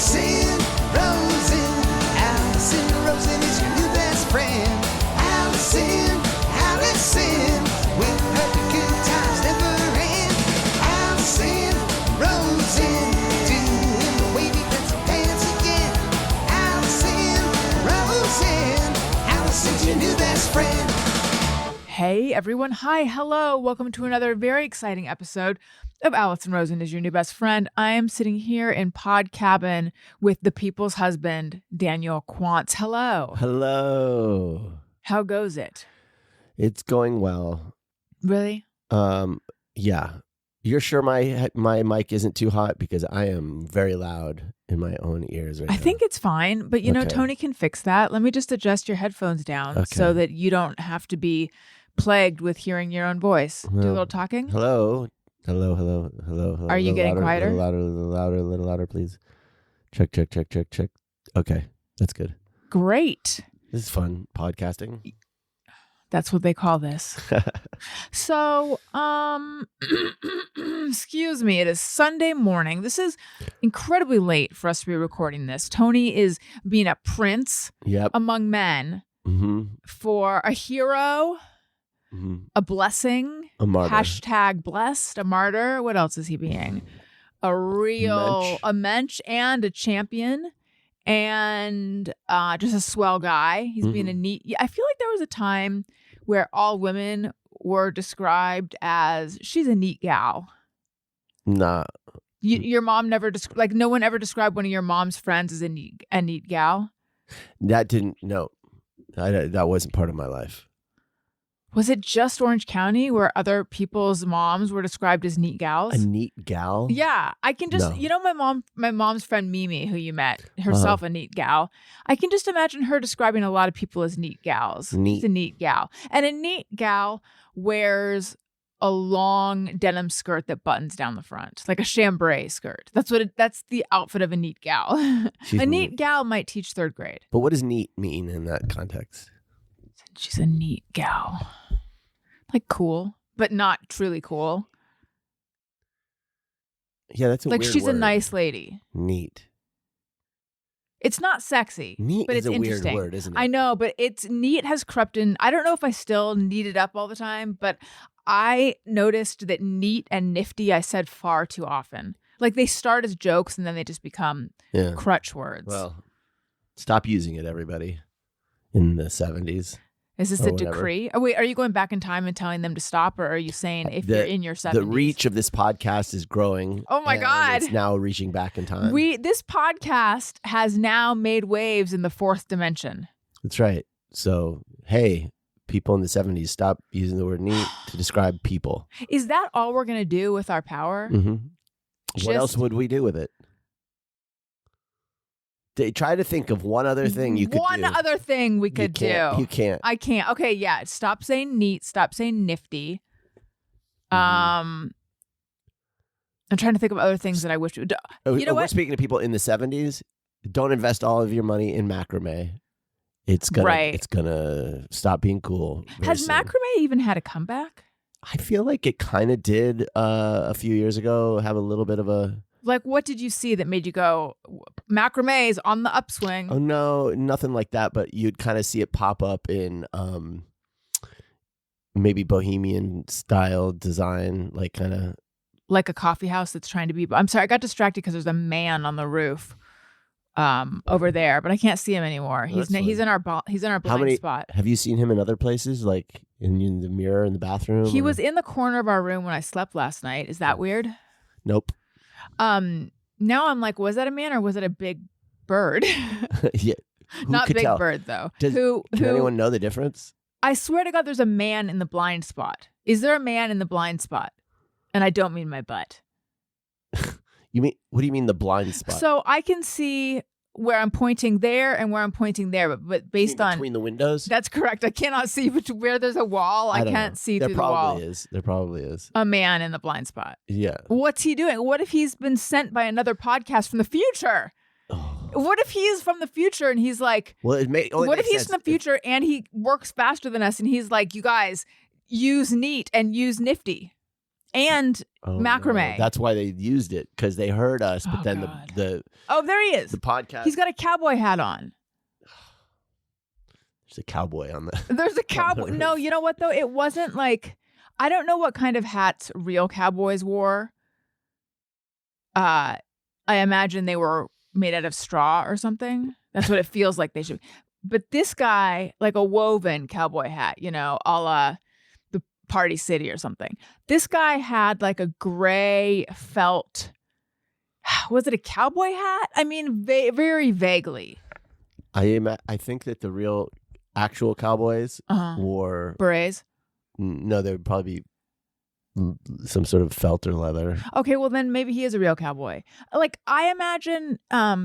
Alison Rosen is your new best friend. Alison, with her good times never end. Alison Rosen, doing the wavy pencil dance again. Alison's your new best friend. Hey everyone, hi, hello, welcome to another very exciting episode of Alison Rosen is your new best friend. I am sitting here in Pod Cabin with the people's husband, Daniel Quantz. Hello. Hello. How goes it? It's going well. Really? Yeah. You're sure my mic isn't too hot? Because I am very loud in my own ears right now. I think it's fine, but you know, Tony can fix that. Let me just adjust your headphones down so that you don't have to be plagued with hearing your own voice. Well, do a little talking. Hello. Are you getting quieter? A little louder, please. Check. Okay, that's good. Great. This is fun, podcasting. That's what they call this. So, excuse me, it is Sunday morning. This is incredibly late for us to be recording this. Tony is being a prince among men for a hero, a blessing, a martyr. Hashtag blessed, a martyr. What else is he being? A mensch and a champion. And just a swell guy. He's being a neat. I feel like there was a time where all women were described as she's a neat gal. Nah. Your mom never no one ever described one of your mom's friends as a neat gal. That didn't. No, that wasn't part of my life. Was it just Orange County where other people's moms were described as neat gals? A neat gal? Yeah. I can just, my mom's friend Mimi, who you met, herself a neat gal. I can just imagine her describing a lot of people as neat gals. Neat. She's a neat gal. And a neat gal wears a long denim skirt that buttons down the front, like a chambray skirt. That's the outfit of a neat gal. A neat gal might teach third grade. But what does neat mean in that context? She's a neat gal. Like cool, but not truly cool. Yeah, that's a like weird she's word. A nice lady. Neat. It's not sexy. Neat but is it's a interesting. weird word, isn't it? I know, but it's neat has crept in. I don't know if I still neat it up all the time, but I noticed that neat and nifty I said far too often. Like they start as jokes and then they just become crutch words. Well, stop using it, everybody, in the 70s. Is this a decree? Oh, wait, are you going back in time and telling them to stop, or are you saying if you're in your 70s? The reach of this podcast is growing. Oh my God. It's now reaching back in time. This podcast has now made waves in the fourth dimension. That's right. So, hey, people in the 70s, stop using the word neat to describe people. Is that all we're going to do with our power? What else would we do with it? Try to think of one other thing you could do. One other thing we could do. You can't. I can't. Okay, yeah. Stop saying neat. Stop saying nifty. I'm trying to think of other things that I wish to do. You know what? We're speaking to people in the 70s. Don't invest all of your money in macrame. It's gonna stop being cool. Has macrame even had a comeback? I feel like it kind of did a few years ago. Have a little bit of a. Like, what did you see that made you go, macrame is on the upswing? Oh, no, nothing like that. But you'd kind of see it pop up in maybe bohemian style design, like kind of. Like a coffee house that's trying to be. I'm sorry, I got distracted because there's a man on the roof over there, but I can't see him anymore. He's in our blind spot. Have you seen him in other places, like in the mirror in the bathroom? He was in the corner of our room when I slept last night. Is that weird? Nope. Now I'm like, was that a man or was it a big bird? Yeah. Not big tell? bird though. Can anyone know the difference? I swear to God, there's a man in the blind spot. Is there a man in the blind spot? And I don't mean my butt. What do you mean the blind spot? So I can see where I'm pointing there and where I'm pointing there, but based on between the windows. That's correct. I cannot see where there's a wall. I can't see through the wall. There probably is a man in the blind spot. Yeah. What's he doing? What if he's been sent by another podcast from the future? Oh. What if he's from the future and he's like, what if he's from the future and he works faster than us and he's like, you guys use neat and use nifty? and macrame. No. That's why they used it, because they heard us. But then the there he is. The podcast. He's got a cowboy hat on. There's a cowboy on the. There's a cowboy. No, you know what though? It wasn't like, I don't know what kind of hats real cowboys wore. I imagine they were made out of straw or something. That's what it feels like they should. But this guy, like a woven cowboy hat, you know, a la the Party City or something. This guy had like a gray felt. Was it a cowboy hat? I mean, very vaguely. I think that the real actual cowboys wore berets. No, they would probably be some sort of felt or leather. Okay, well then maybe he is a real cowboy. Like I imagine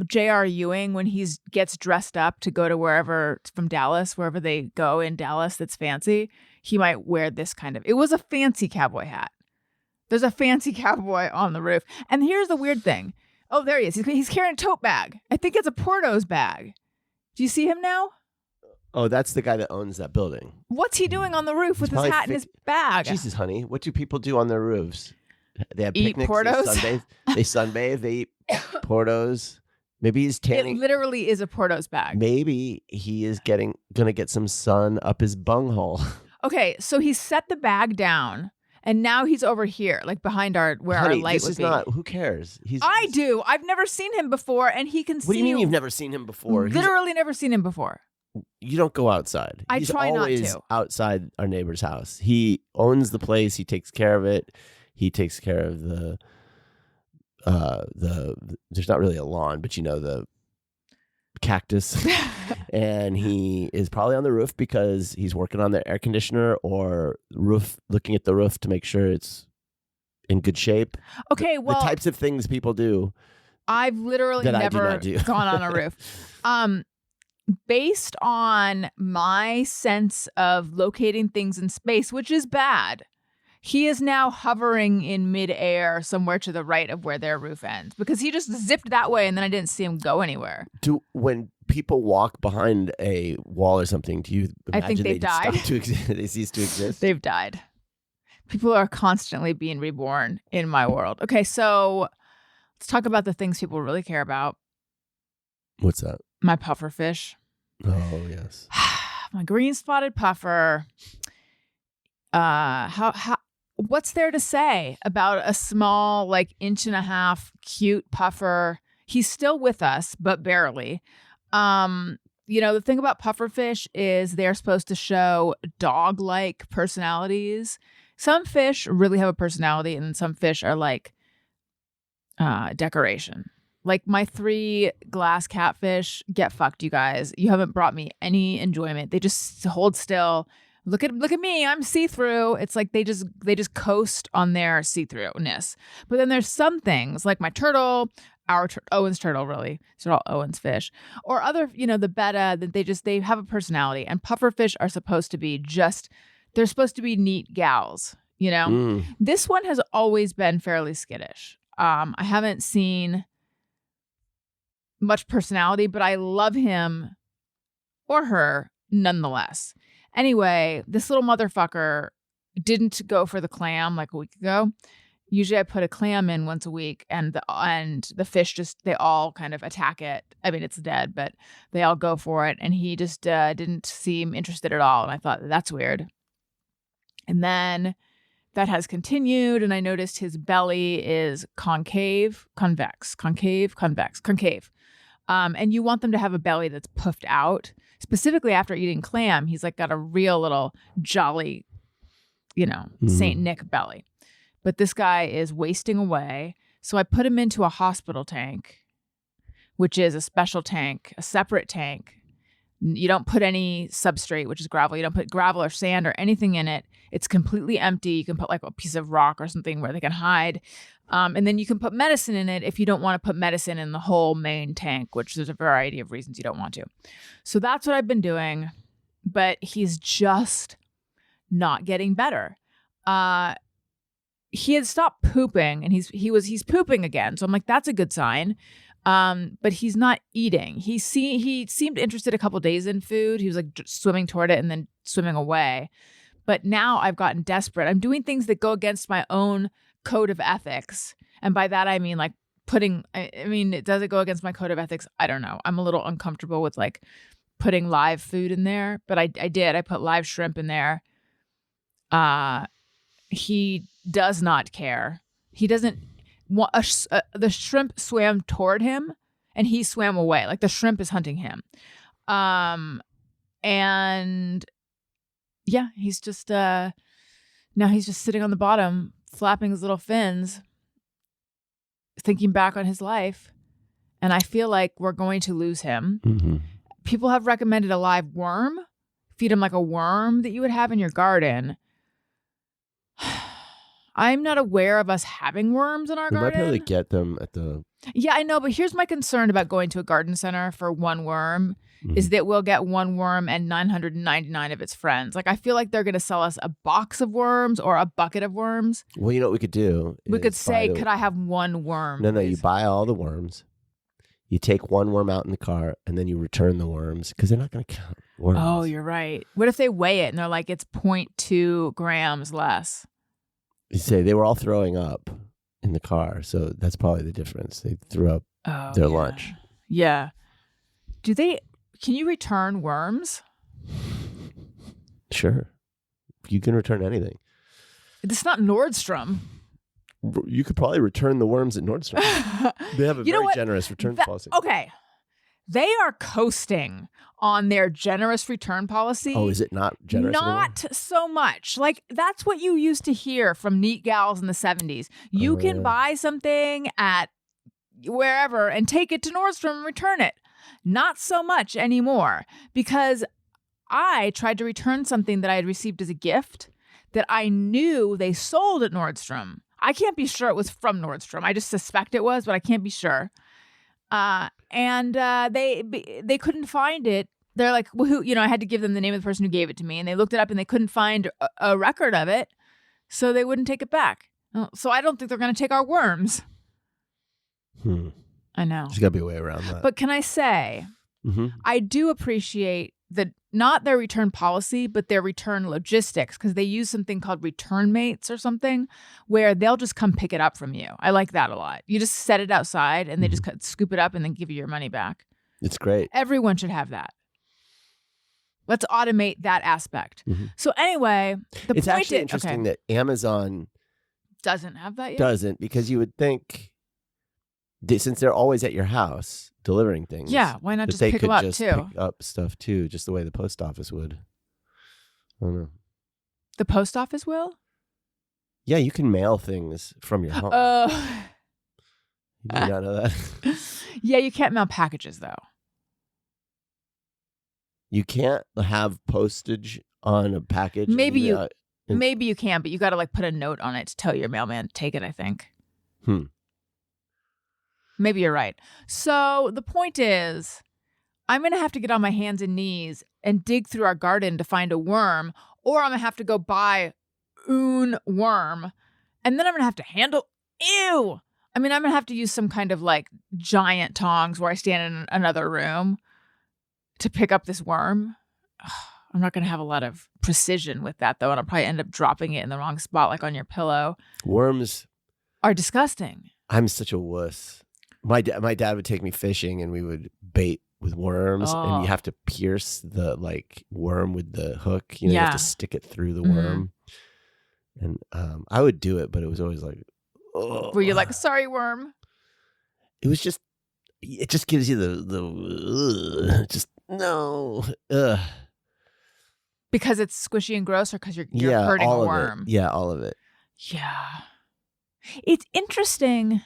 J.R. Ewing when he gets dressed up to go to wherever from Dallas, wherever they go in Dallas that's fancy, he might wear this kind of. It was a fancy cowboy hat. There's a fancy cowboy on the roof. And here's the weird thing. Oh, there he is. He's carrying a tote bag. I think it's a Porto's bag. Do you see him now? Oh, that's the guy that owns that building. What's he doing on the roof with his hat and his bag? Jesus, honey. What do people do on their roofs? They have eat picnics. Portos? They sunbathe. They eat Portos. Maybe he's tanning. It literally is a Porto's bag. Maybe he is gonna get some sun up his bunghole. Okay, so he set the bag down, and now he's over here, like behind our light would be. Who cares? I do. I've never seen him before, and he can see. What do you mean you've never seen him before? Literally never seen him before. You don't go outside. I try not to. He's always outside our neighbor's house. He owns the place. He takes care of it. He takes care of the there's not really a lawn, but you know, the cactus. And he is probably on the roof because he's working on the air conditioner or looking at the roof to make sure it's in good shape. Okay, well, the types of things people do. I've literally never gone on a roof. Based on my sense of locating things in space, which is bad, he is now hovering in midair somewhere to the right of where their roof ends because he just zipped that way and then I didn't see him go anywhere. When people walk behind a wall or something, do you imagine I think they've died. They cease to exist? They've died. People are constantly being reborn in my world. Okay, so let's talk about the things people really care about. What's that? My puffer fish. Oh, yes. My green spotted puffer. What's there to say about a small, like 1.5-inch cute puffer? He's still with us, but barely. You know, the thing about puffer fish is they're supposed to show dog-like personalities. Some fish really have a personality, and some fish are like decoration. Like my 3 glass catfish, get fucked, you guys. You haven't brought me any enjoyment. They just hold still. Look at me, I'm see-through. It's like they just coast on their see-throughness. But then there's some things like my turtle, Owen's turtle, really. They're all Owen's fish. Or other, you know, the betta, that they have a personality. And puffer fish are supposed to be they're supposed to be neat gals, you know? This one has always been fairly skittish. I haven't seen much personality, but I love him or her nonetheless. Anyway, this little motherfucker didn't go for the clam like a week ago. Usually I put a clam in once a week and the fish they all kind of attack it. I mean, it's dead, but they all go for it. And he just didn't seem interested at all. And I thought, that's weird. And then that has continued. And I noticed his belly is concave. And you want them to have a belly that's puffed out. Specifically after eating clam, he's like got a real little jolly, you know, Saint Nick belly. But this guy is wasting away. So I put him into a hospital tank, which is a special tank, a separate tank. You don't put any substrate, which is gravel. You don't put gravel or sand or anything in it. It's completely empty. You can put like a piece of rock or something where they can hide. And then you can put medicine in it if you don't want to put medicine in the whole main tank, which there's a variety of reasons you don't want to. So that's what I've been doing. But he's just not getting better. He had stopped pooping and he's pooping again. So I'm like, that's a good sign. But he's not eating. He seemed interested a couple days in food. He was like swimming toward it and then swimming away. But now I've gotten desperate. I'm doing things that go against my own code of ethics. And by that, I mean like does it go against my code of ethics? I don't know. I'm a little uncomfortable with like putting live food in there, but I did. I put live shrimp in there. He does not care. He doesn't want the shrimp swam toward him and he swam away. Like the shrimp is hunting him. And yeah, he's just now he's just sitting on the bottom, flapping his little fins, thinking back on his life. And I feel like we're going to lose him. Mm-hmm. People have recommended a live worm. Feed him like a worm that you would have in your garden. I'm not aware of us having worms in our garden. You might be able to get them at the... Yeah, I know, but here's my concern about going to a garden center for one worm is that we'll get one worm and 999 of its friends. Like, I feel like they're going to sell us a box of worms or a bucket of worms. Well, you know what we could do? We could say, could I have one worm? No, please? you buy all the worms. You take one worm out in the car, and then you return the worms because they're not going to count worms. Oh, you're right. What if they weigh it and they're like, it's 0.2 grams less? You say they were all throwing up in the car, so that's probably the difference. They threw up their lunch. Yeah. Can you return worms? Sure. You can return anything. It's not Nordstrom. You could probably return the worms at Nordstrom. They have a very generous return policy. Okay. They are coasting on their generous return policy. Oh, is it not generous Not anymore? so much. Like, that's what you used to hear from neat gals in the 70s. You can buy something at wherever and take it to Nordstrom and return it. Not so much anymore, because I tried to return something that I had received as a gift that I knew they sold at Nordstrom. I can't be sure it was from Nordstrom. I just suspect it was, but I can't be sure. And they couldn't find it. They're like, well, I had to give them the name of the person who gave it to me, and they looked it up and they couldn't find a record of it, so they wouldn't take it back. So I don't think they're going to take our worms. I know. There's got to be a way around that. But can I say, I do appreciate not their return policy, but their return logistics, because they use something called return mates or something where they'll just come pick it up from you. I like that a lot. You just set it outside and they just scoop it up and then give you your money back. It's great. Everyone should have that. Let's automate that aspect. So anyway, it's actually interesting that Amazon doesn't have that yet. Doesn't, because you would think, since they're always at your house delivering things. Yeah, why not just pick them up too? Pick up stuff too, just the way the post office would. I don't know. The post office will? Yeah, you can mail things from your home. You did not know that? Yeah, you can't mail packages though. You can't have postage on a package. Maybe you can, but you got to like put a note on it to tell your mailman to take it, I think. Maybe you're right. So the point is, I'm going to have to get on my hands and knees and dig through our garden to find a worm, or I'm going to have to go buy un worm, and then I'm going to have to handle. Ew! I mean, I'm going to have to use some kind of like giant tongs where I stand in another room to pick up this worm. I'm not going to have a lot of precision with that, though, and I'll probably end up dropping it in the wrong spot, like on your pillow. Worms are disgusting. I'm such a wuss. My dad would take me fishing, and we would bait with worms, and you have to pierce the like worm with the hook. You have to stick it through the worm. And I would do it, but it was always like, oh. Were you like, sorry, worm? It was just, it just gives you the just no. Ugh. Because it's squishy and gross, or because you're hurting a worm? Yeah, all of it. Yeah. It's interesting.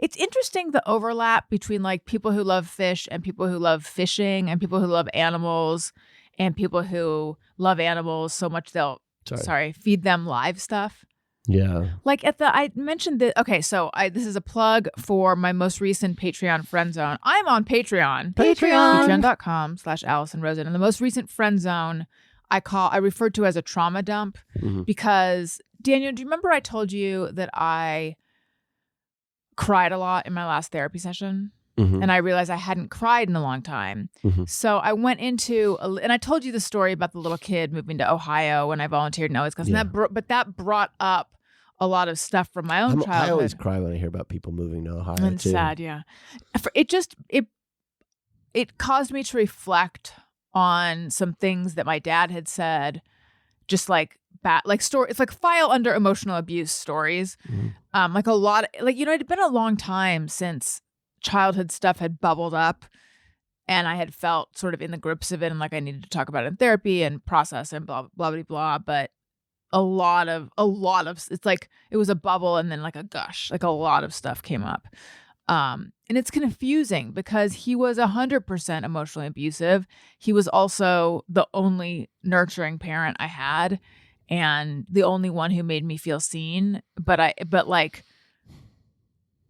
It's interesting the overlap between like people who love fish and people who love fishing and people who love animals and people who love animals so much they'll feed them live stuff. Yeah. Like I mentioned that. Okay, so this is a plug for my most recent Patreon friend zone. I'm on Patreon. Patreon.com/Alison Rosen. And the most recent friend zone I referred to as a trauma dump because, Daniel, do you remember I told you that I cried a lot in my last therapy session? And I realized I hadn't cried in a long time. So I went into, and I told you the story about the little kid moving to Ohio when I volunteered in Wisconsin. But that brought up a lot of stuff from my own childhood. I always cry when I hear about people moving to Ohio. And too. Sad, yeah. It caused me to reflect on some things that my dad had said, just like story. It's like file under emotional abuse stories. Like a lot, like, you know, it had been a long time since childhood stuff had bubbled up and I had felt sort of in the grips of it and like I needed to talk about it in therapy and process and blah, blah, blah, blah. But a lot of, it's like, it was a bubble and then like a gush, like a lot of stuff came up. And it's confusing because he was 100% emotionally abusive. He was also the only nurturing parent I had and the only one who made me feel seen. But like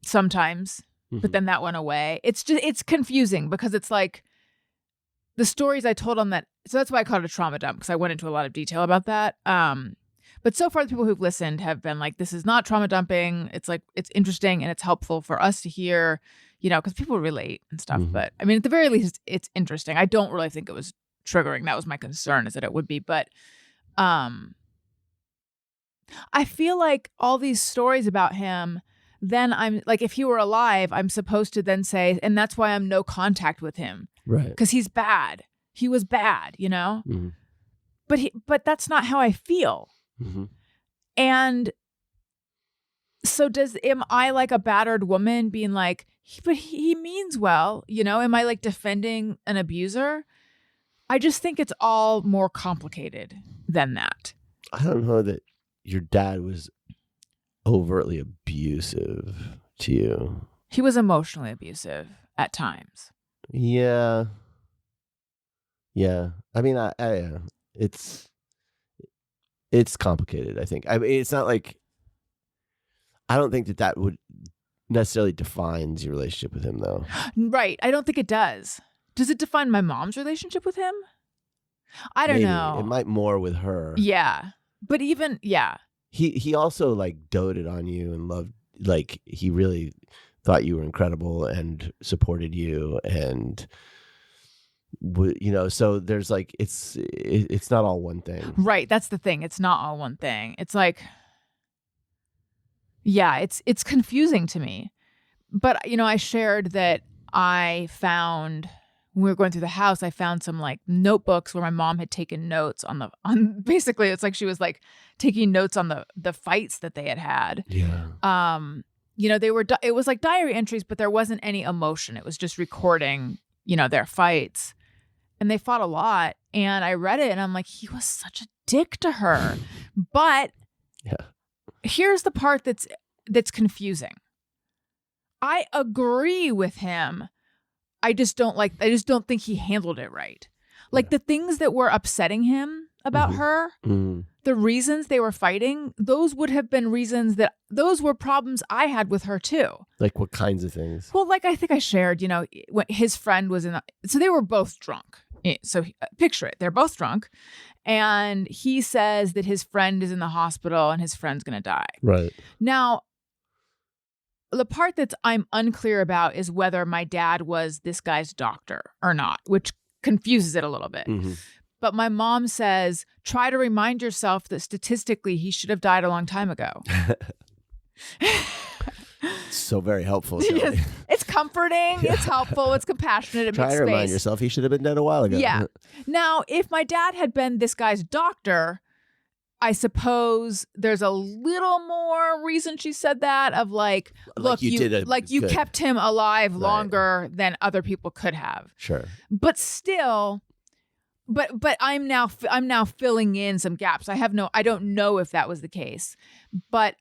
sometimes, but then that went away. It's confusing because it's like the stories I told on that. So that's why I called it a trauma dump, because I went into a lot of detail about that. But so far the people who've listened have been like, this is not trauma dumping. It's like, it's interesting and it's helpful for us to hear, you know, because people relate and stuff. But I mean, at the very least, it's interesting. I don't really think it was triggering. That was my concern, is that it would be. But I feel like all these stories about him, then I'm like, if he were alive, I'm supposed to then say, and that's why I'm no contact with him. Right. Because he's bad. He was bad, you know? But that's not how I feel. And so am I like a battered woman being like, but he means well, you know? Am I like defending an abuser? I just think it's all more complicated than that. I don't know that your dad was overtly abusive to you. He was emotionally abusive at times. Yeah. I mean, it's complicated, I think. I mean, it's not like, I don't think that would necessarily defines your relationship with him, though. Right. I don't think it does. Does it define my mom's relationship with him? I don't know. It might more with her. Yeah. But even, yeah. He also like doted on you and loved, like he really thought you were incredible and supported you, and you know, so there's like it's not all one thing. Right, that's the thing. It's not all one thing. It's like, yeah, it's confusing to me. But you know, I shared that I found, when we were going through the house, I found some like notebooks where my mom had taken notes on basically it's like she was like taking notes on the fights that they had. Yeah. You know, it was like diary entries, but there wasn't any emotion. It was just recording, you know, their fights. And they fought a lot. And I read it and I'm like, he was such a dick to her. But here's the part that's confusing. I agree with him. I just don't think he handled it right. Like the things that were upsetting him about her, the reasons they were fighting, those would have been those were problems I had with her too. Like what kinds of things? Well, like I think I shared, you know, when his friend was so they were both drunk. So picture it, they're both drunk. And he says that his friend is in the hospital and his friend's going to die. Right. Now, the part that I'm unclear about is whether my dad was this guy's doctor or not, which confuses it a little bit. But my mom says, try to remind yourself that statistically he should have died a long time ago. So very helpful. It's comforting. It's helpful. It's compassionate. It Try makes to space. remind yourself he should have been dead a while ago. Yeah. Now, if my dad had been this guy's doctor, I suppose there's a little more reason she said that, of like, look, you kept him alive longer than other people could have. Sure. But still, but I'm now filling in some gaps. I don't know if that was the case. But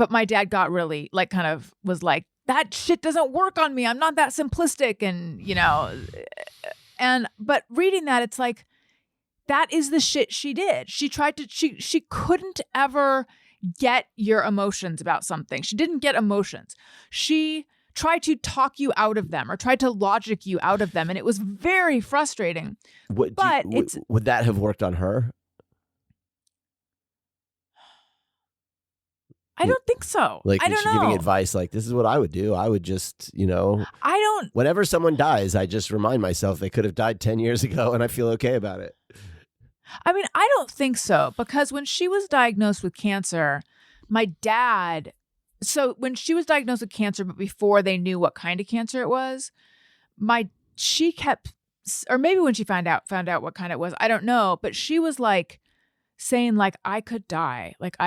my dad got really like kind of was like, that shit doesn't work on me. I'm not that simplistic. And, you know, but reading that, it's like, that is the shit she did. She couldn't ever get your emotions about something. She didn't get emotions. She tried to talk you out of them or tried to logic you out of them. And it was very frustrating. Would that have worked on her? I don't think so. Like, I is don't she know. giving advice like, this is what I would do? I would just, I don't. whenever someone dies, I just remind myself they could have died 10 years ago and I feel okay about it. I mean, I don't think so, because when she was diagnosed with cancer, my dad. So when she was diagnosed with cancer, but before they knew what kind of cancer it was, she kept, or maybe when she found out what kind it was, I don't know, but she was like saying like, I could die, like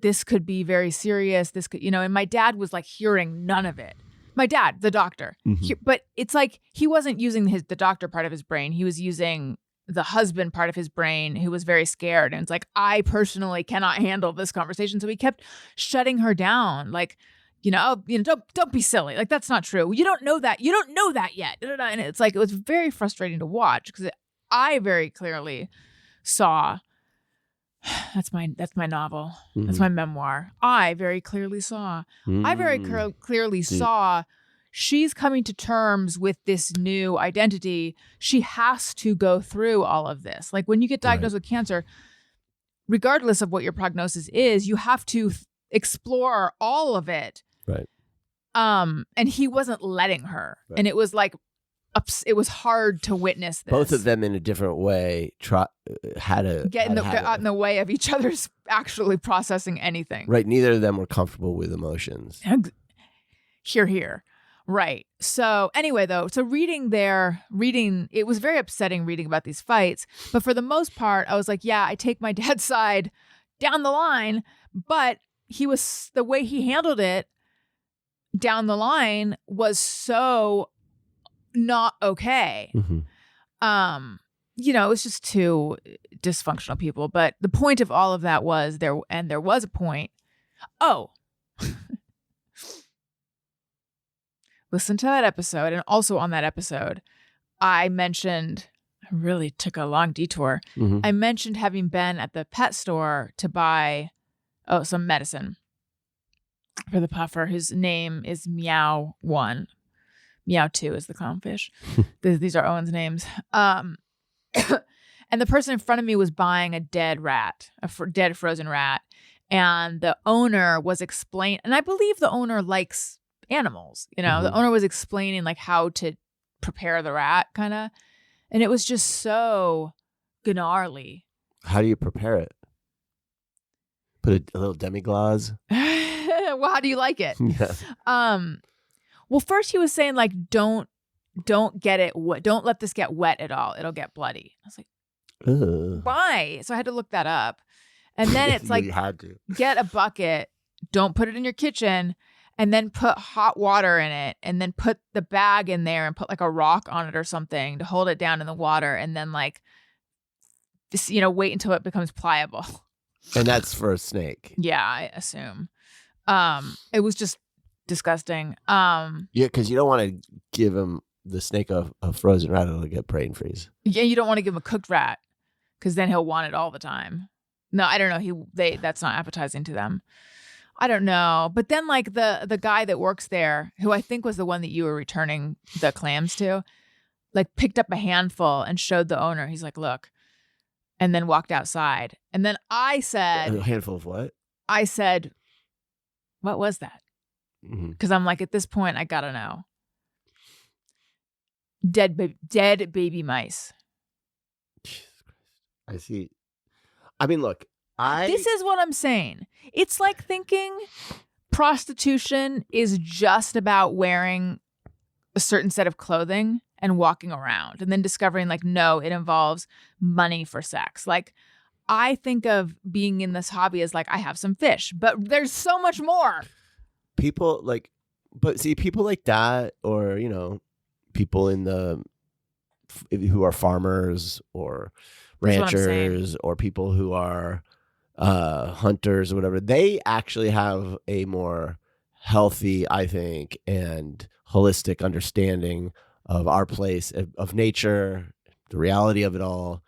this could be very serious. This could, and my dad was like hearing none of it. My dad, the doctor, but it's like he wasn't using the doctor part of his brain. He was using the husband part of his brain, who was very scared. And it's like, I personally cannot handle this conversation. So he kept shutting her down. Like, don't be silly. Like, that's not true. You don't know that. You don't know that yet. And it's like, it was very frustrating to watch, because I very clearly saw, that's my novel. That's my memoir. I very clearly saw, clearly saw she's coming to terms with this new identity. She has to go through all of this. Like, when you get diagnosed with cancer, regardless of what your prognosis is, you have to explore all of it. Right. And he wasn't letting her. Right. And it was like, it was hard to witness this. Both of them in a different way had in the way of each other's actually processing anything. Right. Neither of them were comfortable with emotions. Here. Right. So anyway, though, so it was very upsetting reading about these fights. But for the most part, I was like, yeah, I take my dad's side down the line. But the way he handled it down the line was so not okay. It was just two dysfunctional people. But the point of all of that was there was a point. Oh, listen to that episode. And also on that episode, I really took a long detour. I mentioned having been at the pet store to buy some medicine for the puffer, whose name is Meow 1. Meow 2 is the clownfish. These are Owen's names. And the person in front of me was buying a dead dead frozen rat. And the owner was explaining, and I believe the owner likes animals, the owner was explaining like how to prepare the rat, kind of. And it was just so gnarly. How do you prepare it? Put a little demi-glace? Well, how do you like it? Yeah. Well, first he was saying like, don't get it wet. Don't let this get wet at all. It'll get bloody. I was like, ugh. Why? So I had to look that up. And then it's like, get a bucket, don't put it in your kitchen, and then put hot water in it, and then put the bag in there and put like a rock on it or something to hold it down in the water. And then like, just, wait until it becomes pliable. And that's for a snake. Yeah, I assume. It was just disgusting. Yeah, because you don't want to give the snake a frozen rat; it'll get brain freeze. Yeah, you don't want to give him a cooked rat, because then he'll want it all the time. No, I don't know. That's not appetizing to them. I don't know. But then like the guy that works there, who I think was the one that you were returning the clams to, like picked up a handful and showed the owner. He's like, look, and then walked outside. And then I said, a handful of what? I said, what was that? Because I'm like, at this point, I gotta know. Dead baby mice. Jesus Christ. I see. I mean, look, This is what I'm saying. It's like thinking prostitution is just about wearing a certain set of clothing and walking around, and then discovering like, no, it involves money for sex. Like, I think of being in this hobby as like, I have some fish, but there's so much more. People like that, or, people who are farmers or ranchers, or people who are hunters or whatever, they actually have a more healthy, I think, and holistic understanding of our place, of nature, the reality of it all.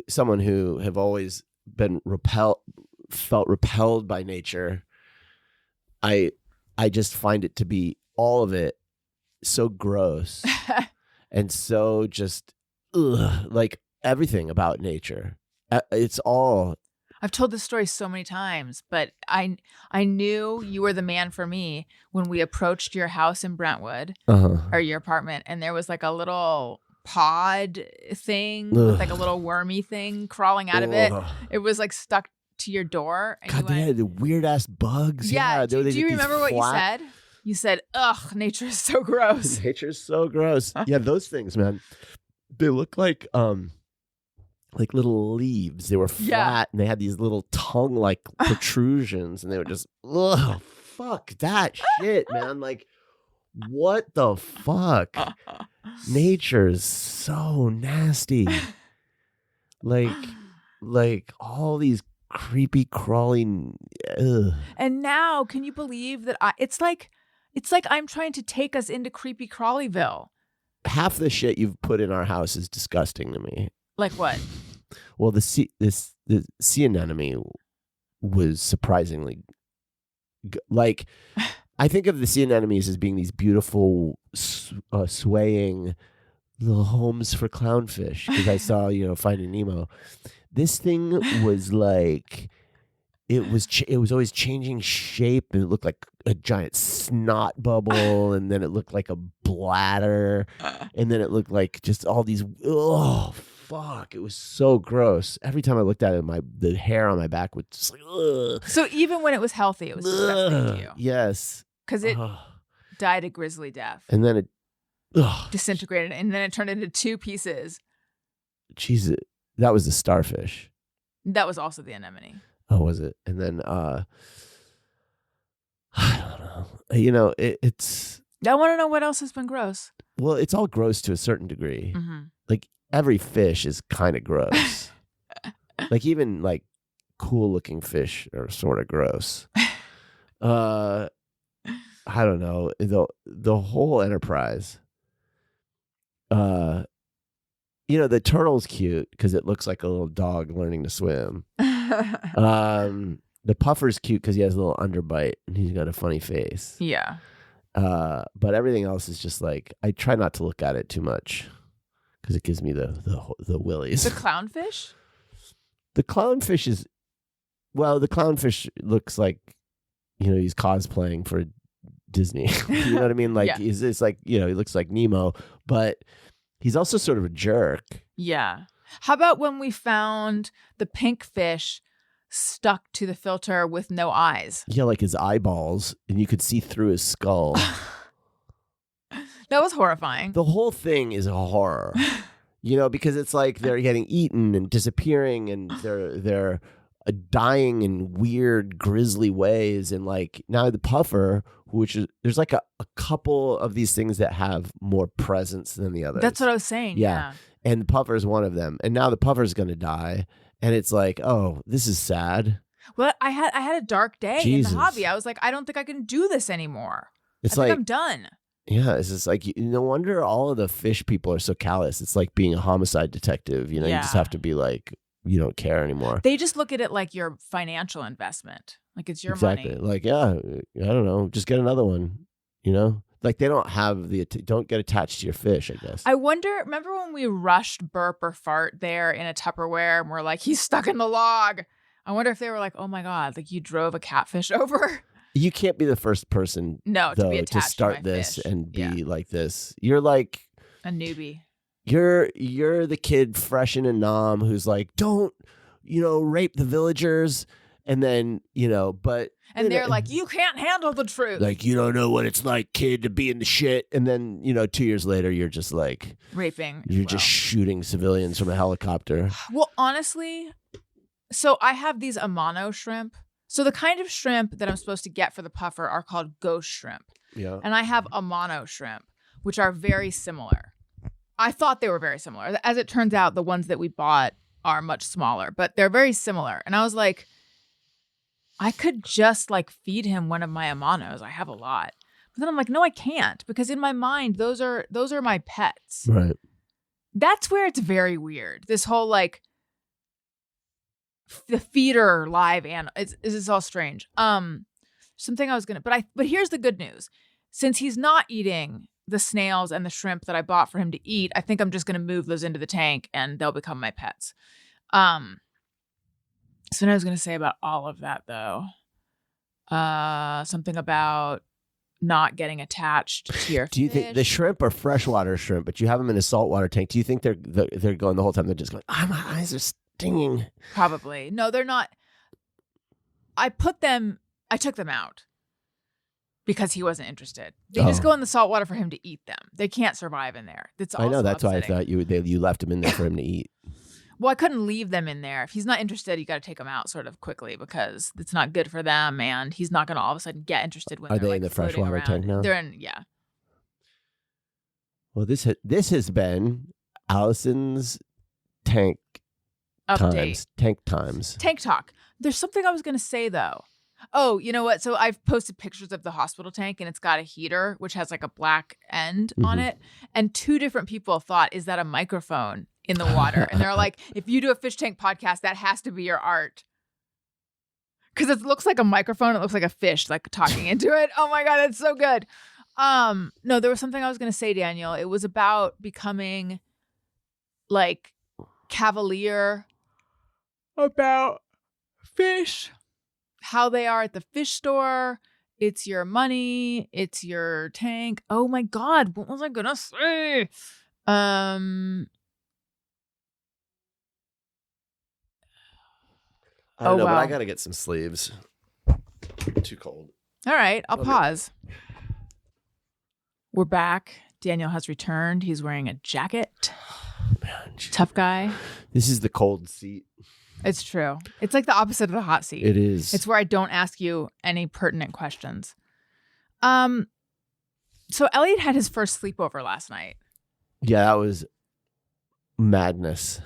Someone who have always been felt repelled by nature, I just find it to be, all of it, so gross and so just like everything about nature. It's all. I've told this story so many times, but I knew you were the man for me when we approached your house in Brentwood or your apartment, and there was like a little pod thing with like a little wormy thing crawling out of it. It was like stuck to your door. And God, they had the weird ass bugs. Yeah. Do you remember what you said? You said, "Ugh, nature is so gross." Nature is so gross. Yeah, those things, man. They look like little leaves. They were flat and they had these little tongue-like protrusions, and they were just, ugh, fuck that shit, man. Like, what the fuck? Nature's so nasty. Like all these creepy crawling. Ugh. And now, can you believe that it's like I'm trying to take us into creepy crawlyville. Half the shit you've put in our house is disgusting to me. Like what? Well, the sea anemone was surprisingly like. I think of the sea anemones as being these beautiful, swaying little homes for clownfish. Because I saw, Finding Nemo. This thing was like, it was always changing shape, and it looked like a giant snot bubble, and then it looked like a bladder, and then it looked like just all these. Oh fuck! It was so gross. Every time I looked at it, the hair on my back would just like. Ugh. So even when it was healthy, it was disgusting to you. Yes. Because it died a grisly death. And then it disintegrated, and then it turned into 2 pieces. Jesus, that was the starfish. That was also the anemone. Oh, was it? And then I don't know. It's. I want to know what else has been gross. Well, it's all gross to a certain degree. Mm-hmm. Like every fish is kind of gross. Like even like cool looking fish are sort of gross. I don't know, the whole enterprise. The turtle's cute because it looks like a little dog learning to swim. The puffer's cute because he has a little underbite and he's got a funny face. Yeah. But everything else is just like, I try not to look at it too much because it gives me the willies. The clownfish? The clownfish is, well, the clownfish looks like, he's cosplaying for Disney. You know what I mean? Like, yeah. It's like, he looks like Nemo, but he's also sort of a jerk. Yeah. How about when we found the pink fish stuck to the filter with no eyes? Yeah, like his eyeballs, and you could see through his skull. That was horrifying. The whole thing is a horror. Because it's like they're getting eaten and disappearing, and they're dying in weird, grisly ways. And like now the puffer, there's like a couple of these things that have more presence than the others. That's what I was saying. Yeah. And the puffer is one of them. And now the puffer's going to die. And it's like, oh, this is sad. Well, I had a dark day in the hobby. I was like, I don't think I can do this anymore. I think I'm done. Yeah, it's just like, no wonder all of the fish people are so callous. It's like being a homicide detective. You just have to be like, you don't care anymore. They just look at it like your financial investment. Like it's your money. Like, yeah, I don't know. Just get another one, Like they don't have don't get attached to your fish, I guess. I wonder, remember when we rushed burp or fart there in a Tupperware and we're like, he's stuck in the log. I wonder if they were like, oh my God, like you drove a catfish over. You can't be the first person to be attached to start to this fish. And be like this. You're like a newbie. You're the kid fresh in a nom who's like, don't, rape the villagers. And then, but. And they're like, you can't handle the truth. Like, you don't know what it's like, kid, to be in the shit. And then, 2 years later, you're just like. Raping. You're just shooting civilians from a helicopter. Well, honestly, so I have these Amano shrimp. So the kind of shrimp that I'm supposed to get for the puffer are called ghost shrimp. Yeah. And I have Amano shrimp, which are very similar. I thought they were very similar. As it turns out, the ones that we bought are much smaller, but they're very similar. And I was like, I could just like feed him one of my Amanos. I have a lot. But then I'm like, no, I can't, because in my mind, those are my pets. Right. That's where it's very weird. This whole like the feeder live animal. This is all strange. Something I was gonna, but here's the good news. Since he's not eating the snails and the shrimp that I bought for him to eat, I think I'm just gonna move those into the tank and they'll become my pets. So what I was going to say about all of that, though. Something about not getting attached to your Do you think the shrimp are freshwater shrimp, but you have them in a saltwater tank? Do you think they're going the whole time? They're just going, my eyes are stinging. Probably. No, they're not. I took them out because he wasn't interested. They just go in the saltwater for him to eat them. They can't survive in there. I know. That's why I thought you left him in there for him to eat. Well, I couldn't leave them in there. If he's not interested, you got to take them out sort of quickly because it's not good for them, and he's not going to all of a sudden get interested when they're in the freshwater around. tank now? They're in, yeah. Well, this has been Alison's tank Update. Tank times. Tank talk. There's something I was going to say though. Oh, you know what? So I've posted pictures of the hospital tank, and it's got a heater which has like a black end on it, and 2 different people thought, "Is that a microphone in the water?" And they're like, if you do a fish tank podcast, that has to be your art. Because it looks like a microphone. It looks like a fish like talking into it. Oh my God, that's so good. No, there was something I was going to say, Daniel. It was about becoming like cavalier about fish, how they are at the fish store. It's your money. It's your tank. Oh my God, what was I going to say? I don't know, but I got to get some sleeves. Too cold. All right, I'll pause. We're back. Daniel has returned. He's wearing a jacket. Man, Tough guy. This is the cold seat. It's true. It's like the opposite of the hot seat. It is. It's where I don't ask you any pertinent questions. So Elliot had his first sleepover last night. Yeah, that was madness.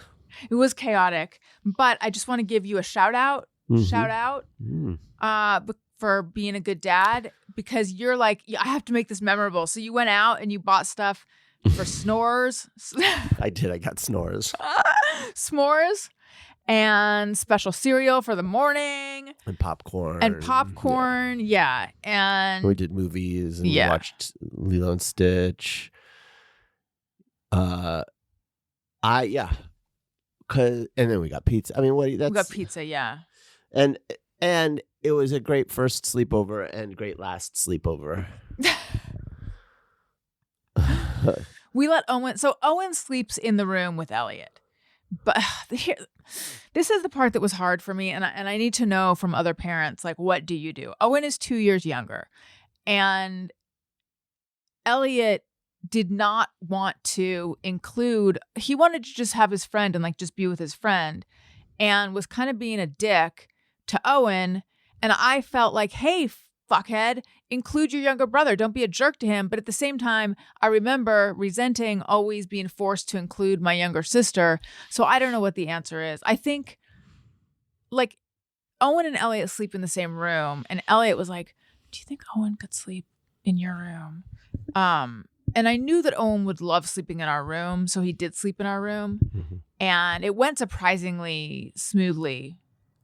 It was chaotic, but I just want to give you a shout out. Shout out for being a good dad, because you're like, I have to make this memorable. So you went out and you bought stuff for s'nores. I did. I got s'nores. S'mores and special cereal for the morning. And popcorn. Yeah. And we did movies and we watched Lilo and Stitch. And then we got pizza. I mean, we got pizza, yeah. And it was a great first sleepover and great last sleepover. We let Owen. So Owen sleeps in the room with Elliot. But this is the part that was hard for me, and I need to know from other parents, like, what do you do? Owen is 2 years younger, and Elliot did not want to include. He wanted to just have his friend and like just be with his friend, and was kind of being a dick to Owen. And I felt like, hey, fuckhead, include your younger brother. Don't be a jerk to him. But at the same time, I remember resenting always being forced to include my younger sister. So I don't know what the answer is. I think like Owen and Elliot sleep in the same room. And Elliot was like, do you think Owen could sleep in your room? And I knew that Owen would love sleeping in our room. So he did sleep in our room. Mm-hmm. And it went surprisingly smoothly.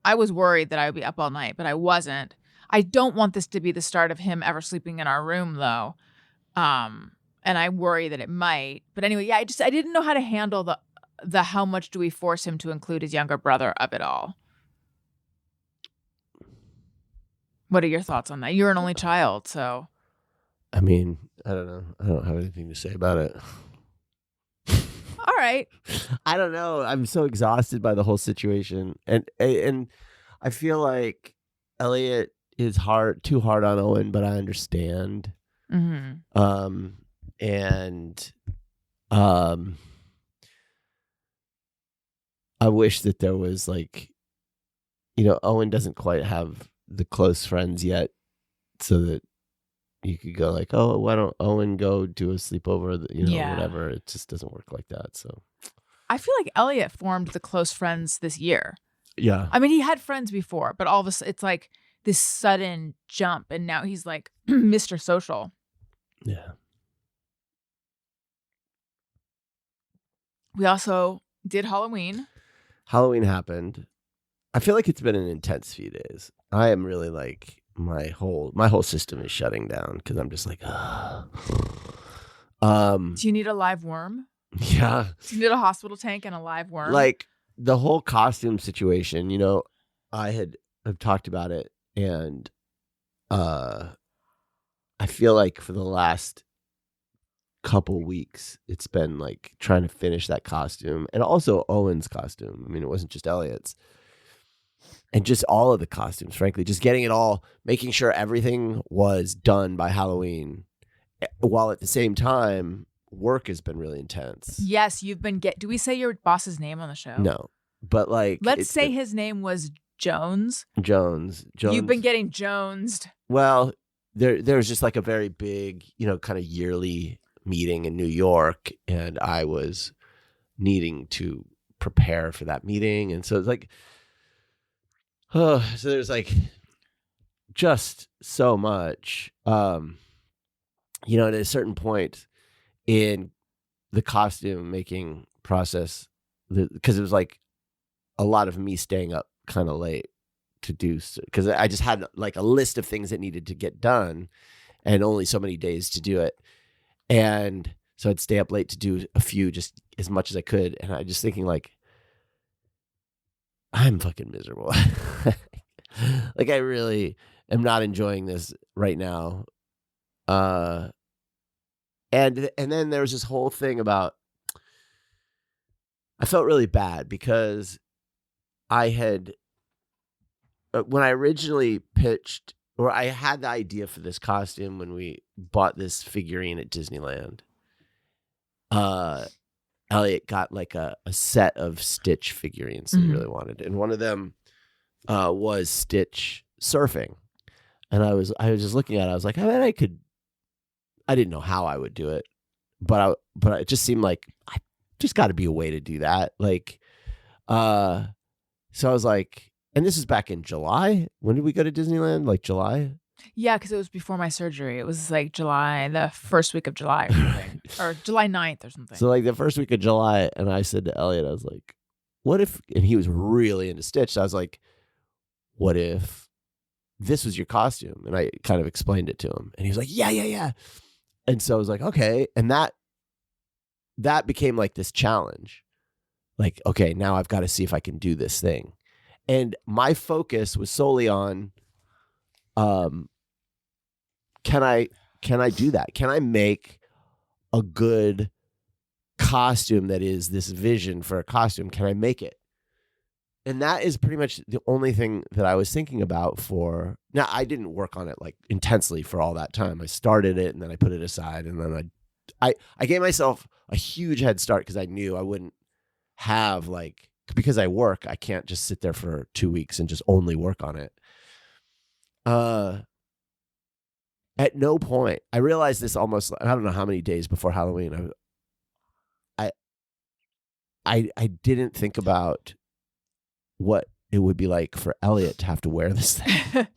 I was worried that I would be up all night, but I wasn't. I don't want this to be the start of him ever sleeping in our room, though. And I worry that it might. But anyway, yeah, I didn't know how to handle the how much do we force him to include his younger brother of it all. What are your thoughts on that? You're an only child, so. I mean, I don't know. I don't have anything to say about it. All right. I don't know. I'm so exhausted by the whole situation. And I feel like Elliot is too hard on Owen, but I understand. Mm-hmm. I wish that there was like, Owen doesn't quite have the close friends yet, so that you could go like, oh, why don't Owen go do a sleepover, whatever. It just doesn't work like that. So I feel like Elliot formed the close friends this year. Yeah. I mean, he had friends before, but all of a sudden it's like this sudden jump, and now he's like Mr. Social. Yeah. We also did Halloween. Halloween happened. I feel like it's been an intense few days. I am really like my whole system is shutting down because I'm just like, Do you need a live worm? Yeah. Do you need a hospital tank and a live worm? Like the whole costume situation, have talked about it, and I feel like for the last couple weeks, it's been like trying to finish that costume, and also Owen's costume. I mean, it wasn't just Elliot's, and just all of the costumes. Frankly, just getting it all, making sure everything was done by Halloween, while at the same time, work has been really intense. Yes, you've been do we say your boss's name on the show? No, but like, let's say his name was Jones. Jones. You've been getting Jonesed. Well, there's just like a very big, kind of yearly meeting in New York, and I was needing to prepare for that meeting, and so it's like, so there's like just so much, at a certain point in the costume making process, because it was like a lot of me staying up kind of late to do, because I just had like a list of things that needed to get done and only so many days to do it. And so I'd stay up late to do a few, just as much as I could. And I just thinking like, I'm fucking miserable. Like, I really am not enjoying this right now. And then there was this whole thing about, I felt really bad because I had, when I originally pitched, or I had the idea for this costume when we bought this figurine at Disneyland, Elliot got like a set of Stitch figurines that he really wanted. And one of them was Stitch surfing. And I was just looking at it. I was like, I mean, I didn't know how I would do it, but it just seemed like I just got to be a way to do that. Like, so I was like, and this is back in July. When did we go to Disneyland? Like July? Yeah, because it was before my surgery. It was like July, the first week of July or something. Or July 9th or something. So like the first week of July, and I said to Elliot, I was like, what if, and he was really into Stitch. So I was like, what if this was your costume? And I kind of explained it to him. And he was like, yeah. And so I was like, okay. And that became like this challenge. Like, okay, now I've got to see if I can do this thing. And my focus was solely on, can I do that? Can I make a good costume that is this vision for a costume? Can I make it? And that is pretty much the only thing that I was thinking about for, now I didn't work on it like intensely for all that time. I started it and then I put it aside, and then I gave myself a huge head start because I knew I wouldn't have like, because I work, I can't just sit there for 2 weeks and just only work on it. At no point, I realized this almost, I don't know how many days before Halloween, I didn't think about what it would be like for Elliot to have to wear this thing.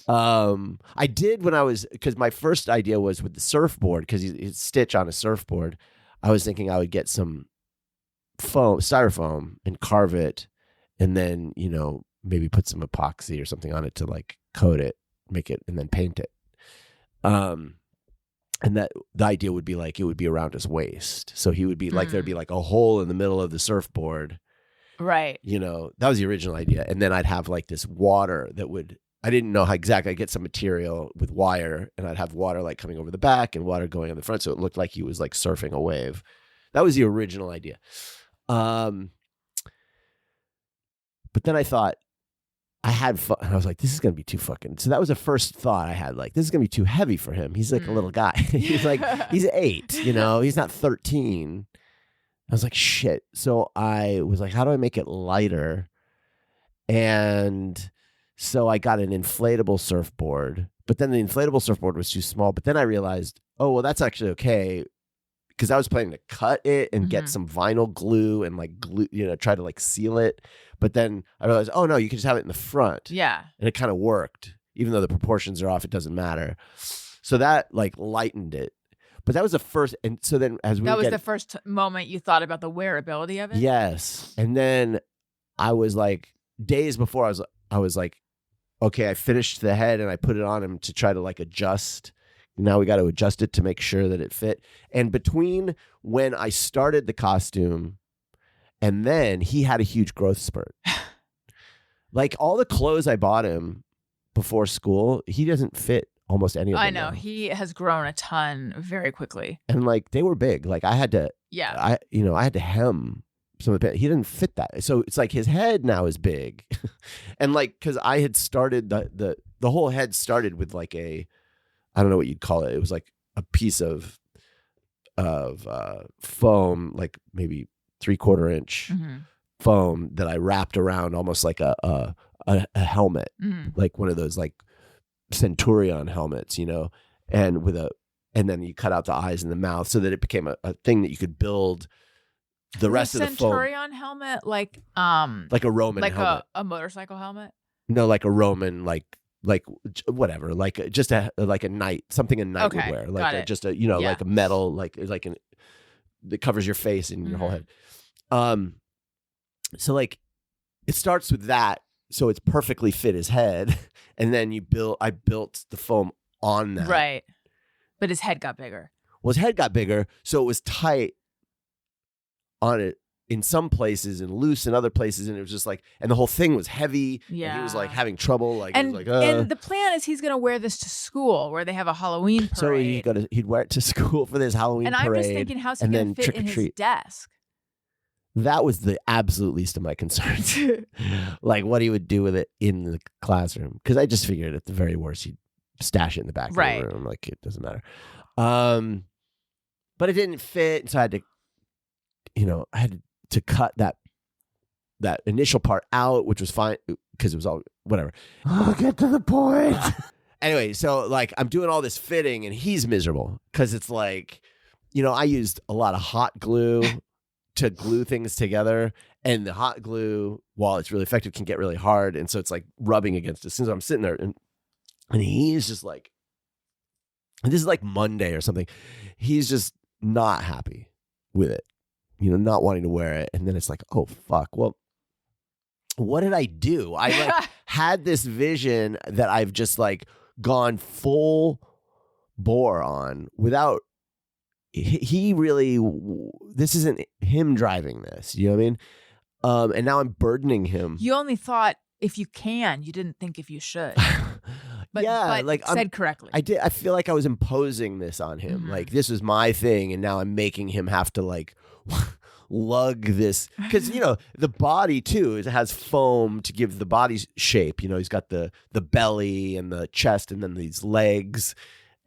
I did because my first idea was with the surfboard, because he's Stitch on a surfboard. I was thinking I would get some styrofoam and carve it, and then, maybe put some epoxy or something on it to like coat it, make it, and then paint it. And that the idea would be like, it would be around his waist. So he would be like, there'd be like a hole in the middle of the surfboard. Right. That was the original idea. And then I'd have like this water that I didn't know how exactly. I'd get some material with wire, and I'd have water like coming over the back and water going on the front. So it looked like he was like surfing a wave. That was the original idea. But then I thought, I had fun, and I was like, this is going to be too fucking. So that was the first thought I had. Like, this is going to be too heavy for him. He's like a little guy. He's 8, he's not 13. I was like, shit. So I was like, how do I make it lighter? And so I got an inflatable surfboard, but then the inflatable surfboard was too small. But then I realized, oh, well, that's actually okay, because I was planning to cut it and get some vinyl glue and like glue, try to like seal it. But then I realized, oh no, you can just have it in the front. Yeah. And it kind of worked. Even though the proportions are off, it doesn't matter. So that like lightened it. But that was the first, and so then as we that was the first moment you thought about the wearability of it? Yes. And then I was like, days before, I was like, okay, I finished the head and I put it on him to try to like adjust. Now we got to adjust it to make sure that it fit. And between when I started the costume and then, he had a huge growth spurt. Like all the clothes I bought him before school, he doesn't fit almost any of them. I know now. he has grown a ton very quickly. And like they were big. Like I had to, Yeah. I had to hem some of the pants. He didn't fit that. So it's like his head now is big, and like because I had started the whole head started with like I don't know what you'd call it. It was like a piece of foam, like maybe 3/4 inch foam that I wrapped around almost like a helmet, like one of those like Centurion helmets, and and then you cut out the eyes and the mouth so that it became a thing that you could build the rest of the foam. Centurion helmet, like a Roman helmet. a motorcycle helmet. No, like a Roman, like whatever, like just a knight, something a knight would wear, like like a metal, that covers your face and your whole head. So like it starts with that, so it's perfectly fit his head, and then I built the foam on that. Right. But his head got bigger. Well, his head got bigger, so it was tight on it in some places and loose in other places, and it was just like, and the whole thing was heavy. Yeah. And he was like having trouble. Like, and, he was like, and the plan is he's going to wear this to school where they have a Halloween parade. So he'd wear it to school for this Halloween parade. And I'm just thinking, how's he going to fit in his desk? That was the absolute least of my concerns. Like what he would do with it in the classroom. Because I just figured at the very worst, he'd stash it in the back of the room. Like it doesn't matter. But it didn't fit. So I had to cut that initial part out, which was fine because it was all whatever. I'll get to the point. Anyway, so like I'm doing all this fitting and he's miserable because it's like, I used a lot of hot glue to glue things together, and the hot glue, while it's really effective, can get really hard, and so it's like rubbing against it. As soon as I'm sitting there, and he's just like, and this is like Monday or something, he's just not happy with it, not wanting to wear it, and then it's like, oh fuck, well, what did I do? I like had this vision that I've just like gone full bore on without. He really, this isn't him driving this, you know what I mean? And now I'm burdening him. You only thought if you can, you didn't think if you should. But, yeah, but said correctly. I did. I feel like I was imposing this on him. Like this was my thing, and now I'm making him have to like lug this because the body too has foam to give the body shape. He's got the belly and the chest, and then these legs.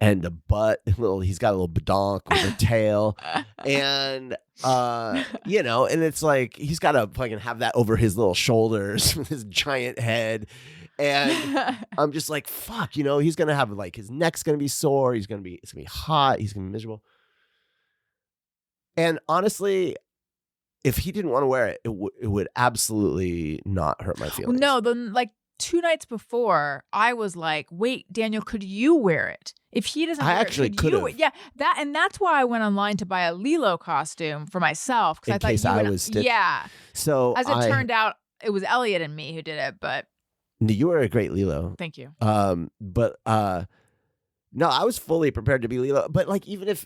And the butt, he's got a little badonk with a tail. And, and it's like, he's got to fucking have that over his little shoulders with his giant head. And I'm just like, fuck, he's going to have like, his neck's going to be sore. It's going to be hot. He's going to be miserable. And honestly, if he didn't want to wear it, it would absolutely not hurt my feelings. No, then like 2 nights before, I was like, wait, Daniel, could you wear it? If he doesn't wear actually it, could have. Yeah, that's why I went online to buy a Lilo costume for myself. In case I was stitched. Yeah. So as it turned out, it was Elliot and me who did it, but. You were a great Lilo. Thank you. But no, I was fully prepared to be Lilo. But like, even if,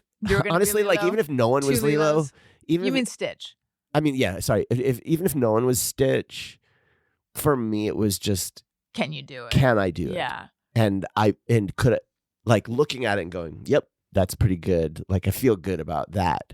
honestly, like even if no one was Lilo. You mean Stitch? I mean, yeah, sorry. Even if no one was Stitch, for me, it was just. Can you do it? Can I do it? Yeah. And could like looking at it and going, yep, that's pretty good. Like I feel good about that.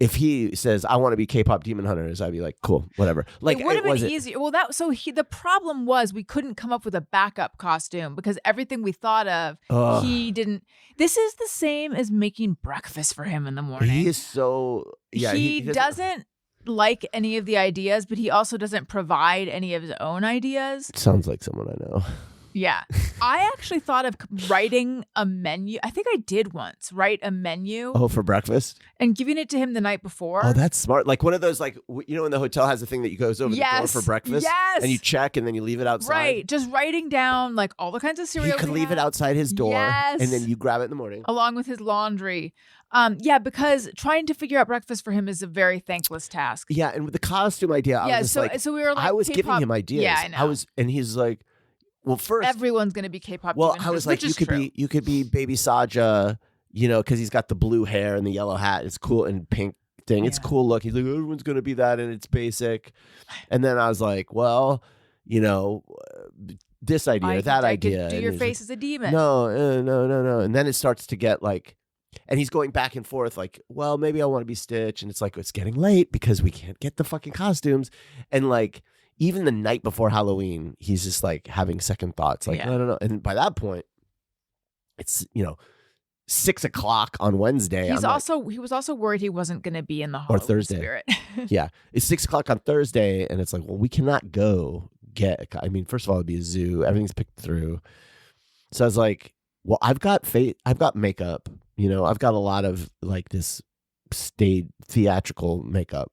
If he says I want to be K-pop Demon Hunters, I'd be like, cool, whatever. Like it would have been easier. Well, the problem was we couldn't come up with a backup costume because everything we thought of, he didn't. This is the same as making breakfast for him in the morning. He is so He doesn't like any of the ideas, but he also doesn't provide any of his own ideas. Sounds like someone I know. Yeah. I actually thought of writing a menu. I think I did once write a menu. Oh, for breakfast? And giving it to him the night before. Oh, that's smart. Like one of those, like, when the hotel has a thing that you goes over the door for breakfast. Yes. And you check and then you leave it outside. Right. Just writing down like all the kinds of cereal. You could leave it outside his door. Yes. And then you grab it in the morning. Along with his laundry. Yeah, because trying to figure out breakfast for him is a very thankless task. Yeah. And with the costume idea, I was so we were like, I was giving him ideas. Yeah, I know. And he's like, well, first everyone's gonna be K-pop. Well, I was like, you could be Baby Saja, because he's got the blue hair and the yellow hat. It's cool, and pink thing. It's cool look. He's like, everyone's gonna be that, and it's basic. And then I was like, well, this idea, that idea. Do and your he's face like, as a demon. no. And then it starts to get like, and he's going back and forth like, well, maybe I want to be Stitch. And it's like, it's getting late because we can't get the fucking costumes. And like, even the night before Halloween, he's just like having second thoughts. Like, no. And by that point, it's, 6 o'clock on Wednesday. He was also worried he wasn't going to be in the Halloween Thursday. spirit. Yeah. It's 6 o'clock on Thursday. And it's like, well, we cannot go get, first of all, it'd be a zoo. Everything's picked through. So I was like, well, I've got makeup, I've got a lot of like this stage theatrical makeup.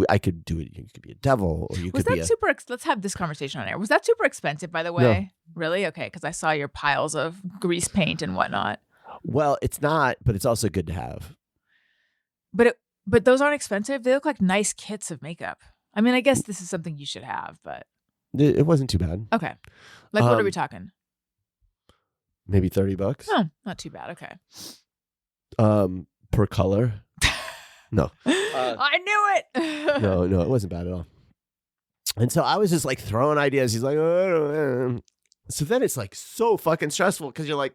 I could do it. You could be a devil, or you could be let's have this conversation on air. Was that super expensive, by the way? No. Really? Okay. Because I saw your piles of grease paint and whatnot. Well, it's not, but it's also good to have. But those aren't expensive. They look like nice kits of makeup. I mean, I guess this is something you should have, but it wasn't too bad. Okay. Like, what are we talking? Maybe $30. Oh, not too bad. Okay. Per color. No. I knew it. No, it wasn't bad at all. And so I was just like throwing ideas. He's like, so then it's like so fucking stressful because you're like,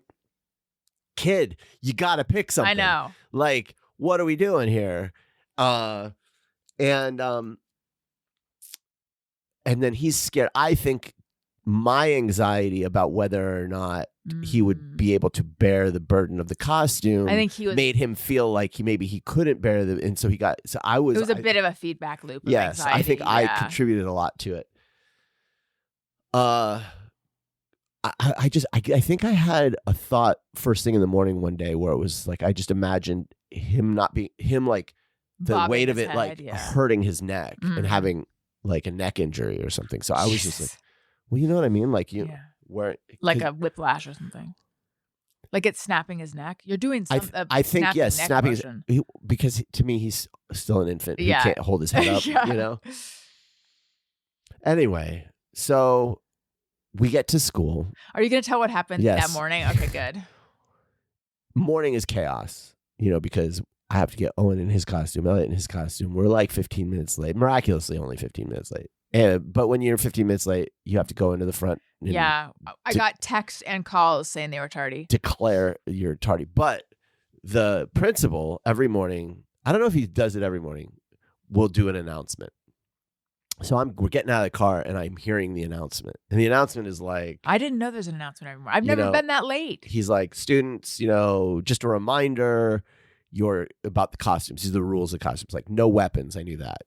kid, you got to pick something. I know. Like, what are we doing here? And then he's scared. I think my anxiety about whether or not he would be able to bear the burden of the costume, I think made him feel like he couldn't bear and so he got. So I was. It was a bit of a feedback loop. Of yes, anxiety. I think I contributed a lot to it. I think I had a thought first thing in the morning one day where it was like I just imagined him like the bobbing weight of his it head, like hurting his neck and having like a neck injury or something. So I was just like, well, you know what I mean? Like where like a whiplash or something. Like it's snapping his neck. You're doing some. I think yes, snapping his, because to me he's still an infant. He can't hold his head up. Anyway, so we get to school. Are you going to tell what happened that morning? Okay, good. Morning is chaos, because I have to get Owen in his costume, Elliot in his costume. We're like 15 minutes late, miraculously only 15 minutes late. But when you're 15 minutes late, you have to go into the front. Yeah. I got texts and calls saying they were tardy. Declare you're tardy. But the principal every morning, I don't know if he does it every morning, will do an announcement. So we're getting out of the car and I'm hearing the announcement. And the announcement is like, I didn't know there's an announcement every morning. I've never been that late. He's like, students, just a reminder, you're about the costumes. These are the rules of costumes. Like no weapons. I knew that,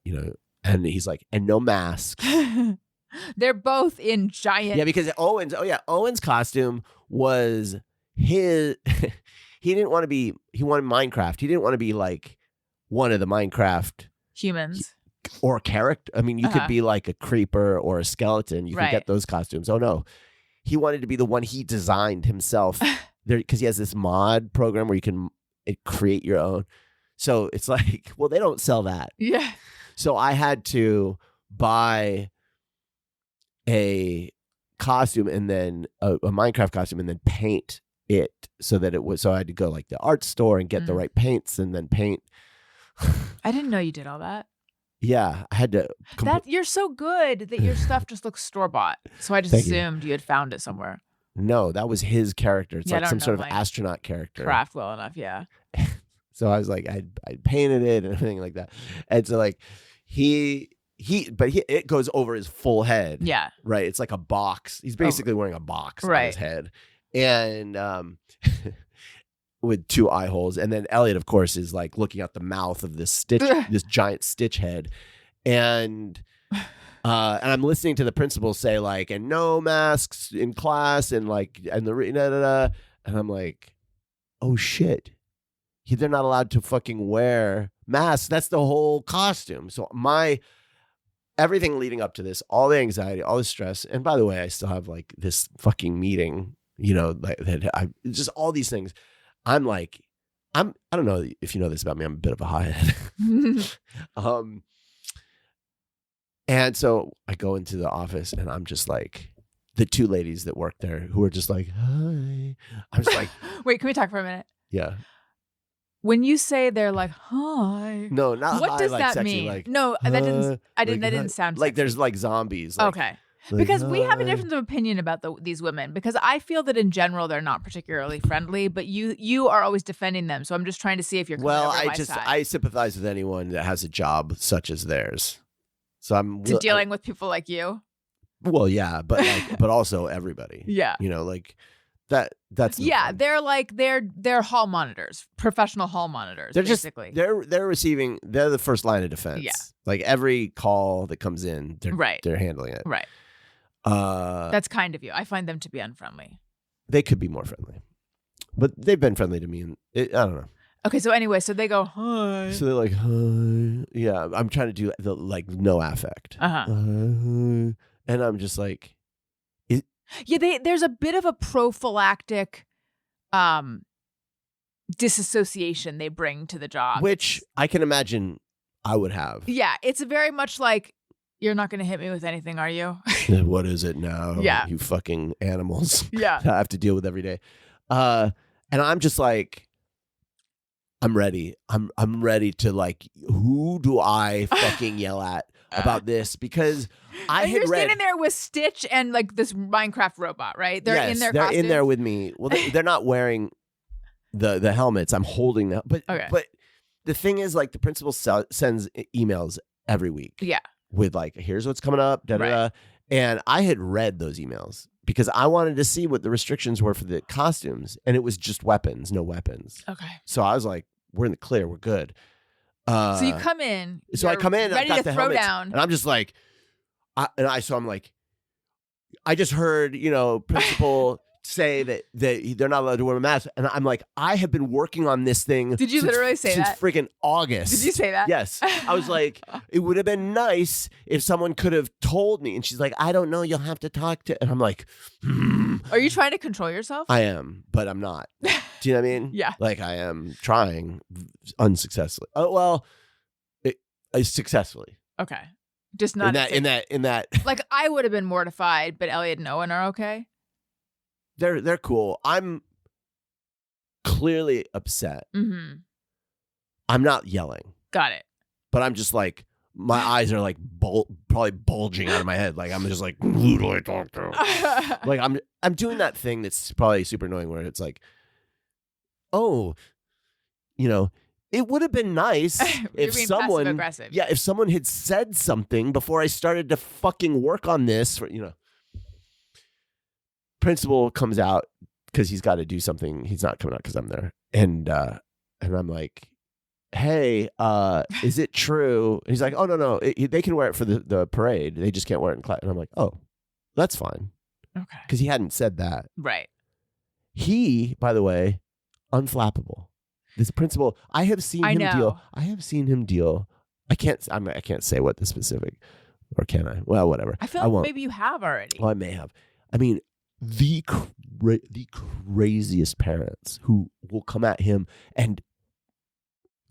And he's like, and no masks. They're both in giant. Yeah, because Owen's costume was his. He wanted Minecraft. He didn't want to be like one of the Minecraft humans. Or a character. I mean, you could be like a creeper or a skeleton. You could get those costumes. Oh, no. He wanted to be the one he designed himself. Because he has this mod program where you can create your own. So it's like, well, they don't sell that. Yeah. So I had to buy a costume and then a Minecraft costume and then paint it so that it was. So I had to go like the art store and get the right paints and then paint. I didn't know you did all that. Yeah, I had to. You're so good that your stuff just looks store-bought. So I just assumed you had found it somewhere. No, that was his character. It's like some sort of astronaut character. Craft well enough, yeah. So I was like, I painted it and everything like that. And so like it goes over his full head. Yeah. Right. It's like a box. He's basically wearing a box on his head. And with 2 eye holes. And then Elliot, of course, is like looking at the mouth of this giant Stitch head. And I'm listening to the principal say like, and no masks in class and like, and and I'm like, oh shit. They're not allowed to fucking wear masks. That's the whole costume. So everything leading up to this, all the anxiety, all the stress. And by the way, I still have like this fucking meeting, just all these things. I'm like, I don't know if you know this about me. I'm a bit of a hothead. And so I go into the office and I'm just like, the 2 ladies that work there who are just like, hi. I'm just like, wait, can we talk for a minute? Yeah. When you say they're like, hi. No, not what hi, does like that sexy, mean? like, no, that didn't sound like sexy. there's like zombies. Like, okay. Like, Because we have a "Hi." difference of opinion about these women. Because I feel that in general they're not particularly friendly, but you are always defending them. So I'm just trying to see if you're coming Well, over my side. I sympathize with anyone that has a job such as theirs. So I'm to dealing with people like you. well, yeah, but but also everybody. Yeah. You know, like that's no Yeah, fun. they're like they're hall monitors, professional hall monitors. They're basically. they're the first line of defense. Yeah. Like every call that comes in, Right. they're handling it. Right. Uh, That's kind of you. I find them to be unfriendly. they could be more friendly, but they've been friendly to me, and I don't know. Okay, so anyway, so they go, hi. So they're like, "Hi." Yeah, I'm trying to do the like no affect. Uh-huh. And I'm just like, Yeah, there's a bit of a prophylactic disassociation they bring to the job. which I can imagine I would have. Yeah, it's very much like, you're not going to hit me with anything, are you? What is it now? Yeah. You fucking animals. Yeah. I have to deal with every day. And I'm just like, I'm ready. I'm ready to like, who do I fucking yell at about this? Because I And had you're read. standing there with Stitch and like this Minecraft robot, right? They're Yes, in their they're costumes. in there with me. Well, they're not wearing the helmets. I'm holding them. But Okay. but the thing is, like, the principal sends emails every week. Yeah. With like, here's what's coming up, da da da. Right. And I had read those emails because I wanted to see what the restrictions were for the costumes, and it was just weapons, no weapons. Okay. So I was like, we're in the clear, we're good. So you come in. So I you're come in, and I've ready got to the throw helmets, down. and I'm just like, so I'm like, I just heard, principal say that they're not allowed to wear a mask, and I'm like, I have been working on this thing. Did you literally say since that? freaking August? Did you say that? Yes. I was like, it would have been nice if someone could have told me. And she's like, I don't know. You'll have to talk to. And I'm like, Are you trying to control yourself? I am, but I'm not. Do you know what I mean? Yeah. Like I am trying unsuccessfully. Oh well, successfully. Okay. Just not in that. Like I would have been mortified, but Elliot and Owen are okay. They're cool. I'm clearly upset. Mm-hmm. I'm not yelling, Got it. but I'm just like, my eyes are like probably bulging out of my head. Like I'm just like, who do I talk to? Like I'm doing that thing that's probably super annoying where it's like, oh, it would have been nice You're if being someone, passive-aggressive. yeah, if someone had said something before I started to fucking work on this. Principal comes out because he's got to do something. He's not coming out because I'm there, and I'm like, hey, is it true? And he's like, oh no, they can wear it for the parade. They just can't wear it in class. And I'm like, oh, that's fine, Okay. because he hadn't said that. Right. He, by the way, unflappable. This principal, I have seen him deal. I have seen him deal. I can't say what the specific, or can I? Well, whatever. I feel like maybe you have already. Well, I may have. I mean, the craziest parents who will come at him, and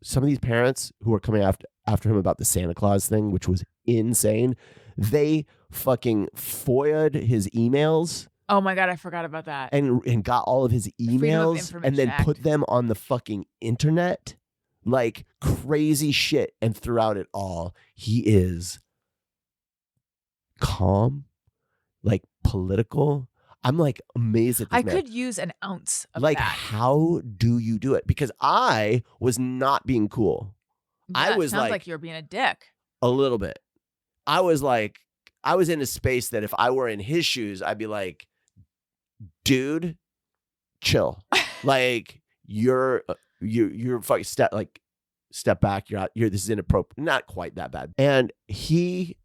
some of these parents who are coming after him about the Santa Claus thing, which was insane. They fucking FOIA'd his emails. Oh my God, I forgot about that. And got all of his Freedom of emails Information and then Act. put them on the fucking internet. Like crazy shit. And throughout it all, he is calm, like political. I'm like amazed at this I man. could use an ounce of Like, that. how do you do it? Because I was not being cool. I Yeah, was sounds like- like you're being a dick. A little bit. I was in a space that if I were in his shoes, I'd be like, dude, chill. Like you're fucking step back. This is inappropriate. Not quite that bad. And he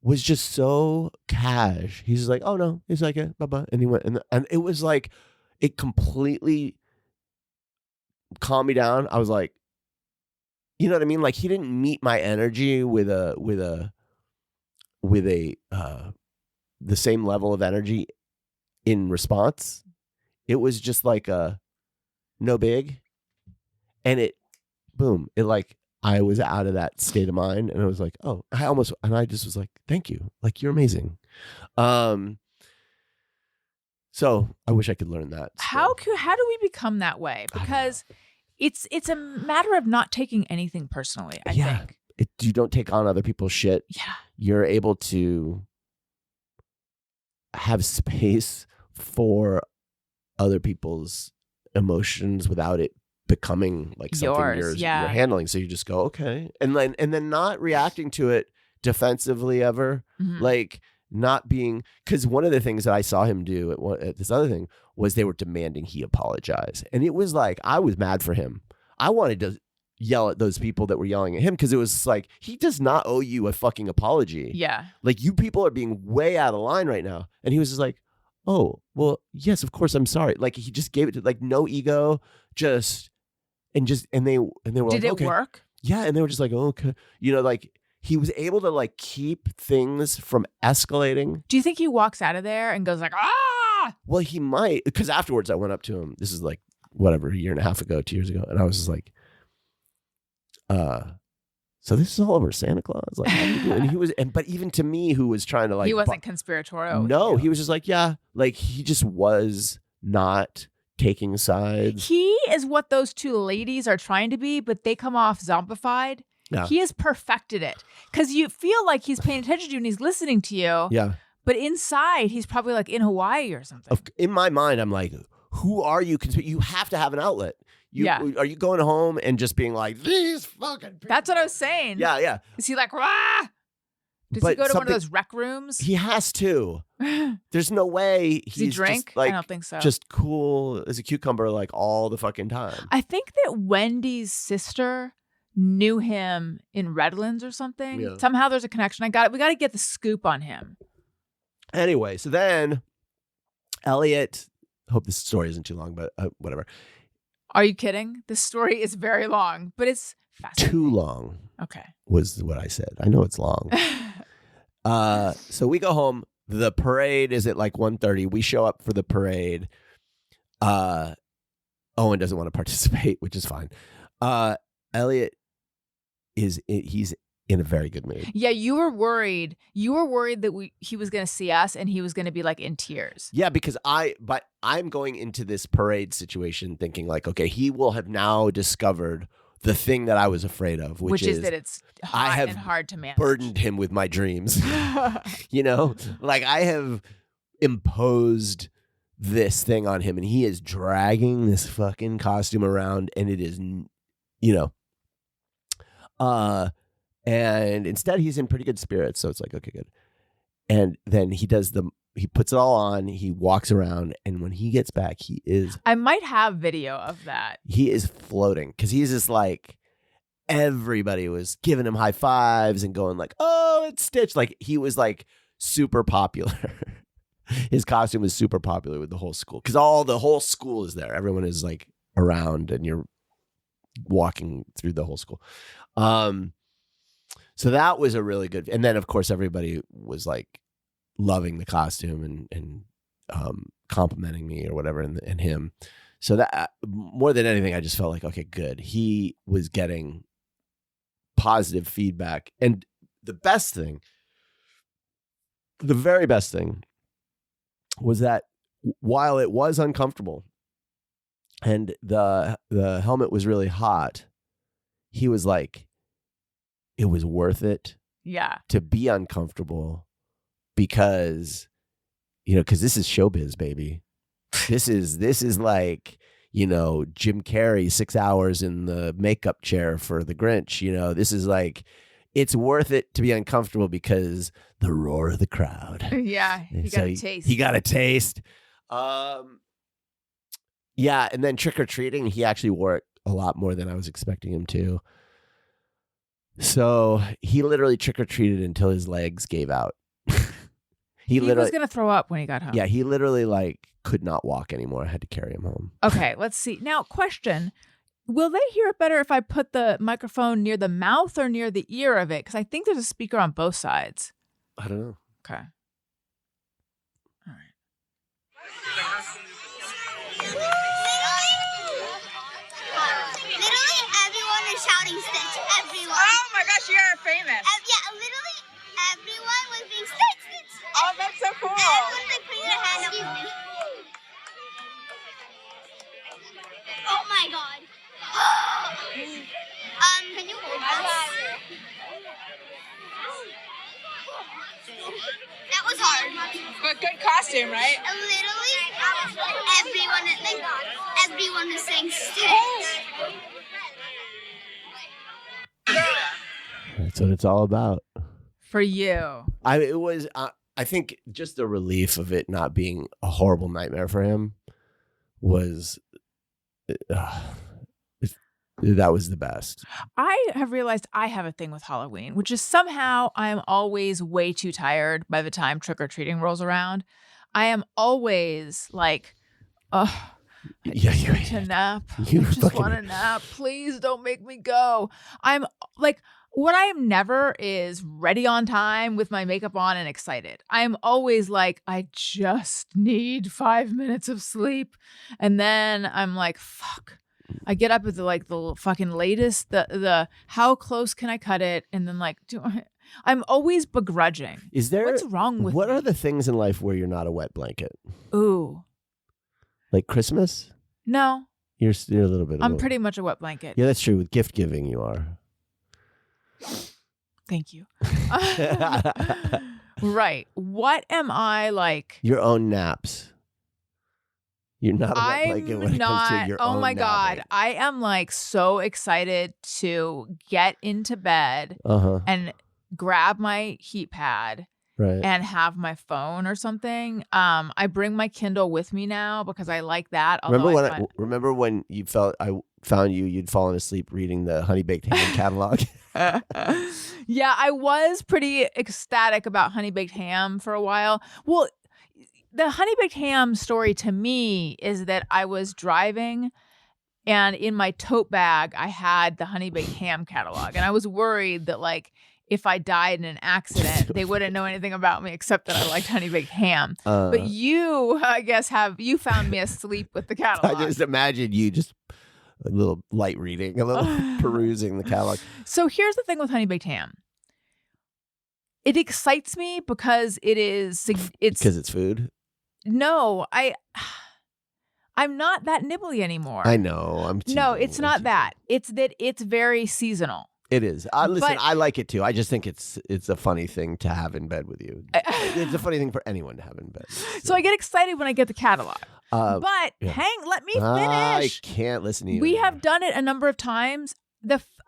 was just so cash. He's just like, oh no. He's like, bye-bye. And he went, and it was like, it completely calmed me down. I was like, you know what I mean? Like he didn't meet my energy with the same level of energy in response. It was just like no big. And I was out of that state of mind, and I was like, oh, I just was like, thank you. Like, you're amazing. So I wish I could learn that. How do we become that way? Because it's a matter of not taking anything personally, I think. You don't take on other people's shit. Yeah. You're able to have space for other people's emotions without it becoming like something you're handling. So you just go, okay. And then not reacting to it defensively ever. Mhm. Like not being, because one of the things that I saw him do at this other thing was they were demanding he apologize. And it was like, I was mad for him. I wanted to yell at those people that were yelling at him because it was like, he does not owe you a fucking apology. Yeah. Like you people are being way out of line right now. And he was just like, oh, well, yes, of course, I'm sorry. Like he just gave it to like no ego, and they were Did like, it okay. work? Yeah, and they were just like, oh, okay, like he was able to like keep things from escalating. Do you think he walks out of there and goes like, ah? Well, he might, because afterwards I went up to him. This is like whatever, a year and a half ago, 2 years ago, and I was just like, so this is all over Santa Claus. Like, how do you do it? And he was, but even to me, who was trying to like, he wasn't conspiratorial. No, he was just like, yeah, like he just was not taking sides. He is what those two ladies are trying to be, but they come off zombified. Yeah. He has perfected it because you feel like he's paying attention to you and he's listening to you. Yeah. But inside, he's probably like in Hawaii or something. In my mind, I'm like, who are you? You have to have an outlet. Are you going home and just being like, these fucking people? That's what I was saying. Yeah, yeah. Is he like, rah? Does he go to one of those rec rooms? He has to. There's no way Does he drink? Just, like, I don't think so. Just cool as a cucumber like all the fucking time. I think that Wendy's sister knew him in Redlands or something. Yeah. Somehow there's a connection. We got to get the scoop on him. Anyway, so then Elliot, hope this story isn't too long, but whatever. Are you kidding? This story is very long, but it's fascinating. Too long. Okay. Was what I said. I know it's long. So we go home. The parade is at like 1:30. We show up for the parade. Owen doesn't want to participate, which is fine. Elliot he's in a very good mood. Yeah, you were worried. You were worried that he was going to see us and he was going to be like in tears. Yeah, because I'm going into this parade situation thinking like, okay, he will have now discovered the thing that I was afraid of, which is that it's hot and hard to manage. Burdened him with my dreams. You know, like I have imposed this thing on him and he is dragging this fucking costume around and it is, and instead he's in pretty good spirits. So it's like, okay, good. And then he puts it all on. He walks around. And when he gets back, I might have video of that. He is floating because he's just like, everybody was giving him high fives and going like, oh, it's Stitch. Like he was like super popular. His costume was super popular with the whole school because the whole school is there. Everyone is like around and you're walking through the whole school. So that was a really good, and then of course everybody was like loving the costume and complimenting me or whatever and him. So that more than anything, I just felt like, okay, good. He was getting positive feedback. And the very best thing was that while it was uncomfortable and the helmet was really hot, he was like, it was worth it. Yeah. To be uncomfortable because this is showbiz, baby. This is like, Jim Carrey 6 hours in the makeup chair for The Grinch. This is like, it's worth it to be uncomfortable because the roar of the crowd. Yeah. He got a taste. He got a taste. Yeah. And then trick-or-treating, he actually wore it a lot more than I was expecting him to. So he literally trick-or-treated until his legs gave out. He was going to throw up when he got home. Yeah, he literally like could not walk anymore. I had to carry him home. Okay, let's see. Now, question. Will they hear it better if I put the microphone near the mouth or near the ear of it? Because I think there's a speaker on both sides. I don't know. Okay. All right. Literally everyone is shouting Stitch. Everyone. Oh my gosh, you are famous. Yeah, literally everyone was being Stitch, Stitch. Oh, that's so cool. Everyone's like putting their hand up. Oh my god. Can you hold that? That was hard. But good costume, right? And literally, everyone was saying stitch. That's what it's all about. For you. I think just the relief of it not being a horrible nightmare for him was that was the best. I have realized I have a thing with Halloween, which is somehow I'm always way too tired by the time trick-or-treating rolls around. I am always like, oh, I just want to nap. I just want to nap. Please don't make me go. I'm like, what I am never is ready on time with my makeup on and excited. I am always like, I just need 5 minutes of sleep. And then I'm like, fuck. I get up at the fucking latest, the how close can I cut it? And then like, I'm always begrudging. What's wrong with What me? are the things in life where you're not a wet blanket? Ooh. Like Christmas? No. You're a little bit. I'm pretty much a wet blanket. Yeah, that's true. With gift giving, you are. Thank you. Right. What am I like? Your own naps. You're not a wet blanket when it comes to your own Oh my God. napping. I am like so excited to get into bed and grab my heat pad Right. and have my phone or something. I bring my Kindle with me now because I like that. Remember when you felt I found you'd fallen asleep reading the Honey Baked Ham catalog? Yeah, I was pretty ecstatic about Honey Baked Ham for a while. Well, the Honey Baked Ham story to me is that I was driving and in my tote bag, I had the Honey Baked Ham catalog. And I was worried that like, if I died in an accident, they wouldn't know anything about me except that I liked Honey Baked Ham. But you, I guess, you found me asleep with the catalog. I just imagine you just a little light reading, a little perusing the catalog. So here's the thing with Honey Baked Ham. It excites me because it's because it's food. No, I'm not that nibbly anymore. I know. No, it's not that. It's that it's very seasonal. It is. Listen, I like it too. I just think it's a funny thing to have in bed with you. It's a funny thing for anyone to have in bed. So I get excited when I get the catalog. But let me finish. I can't listen to you. We have done it a number of times.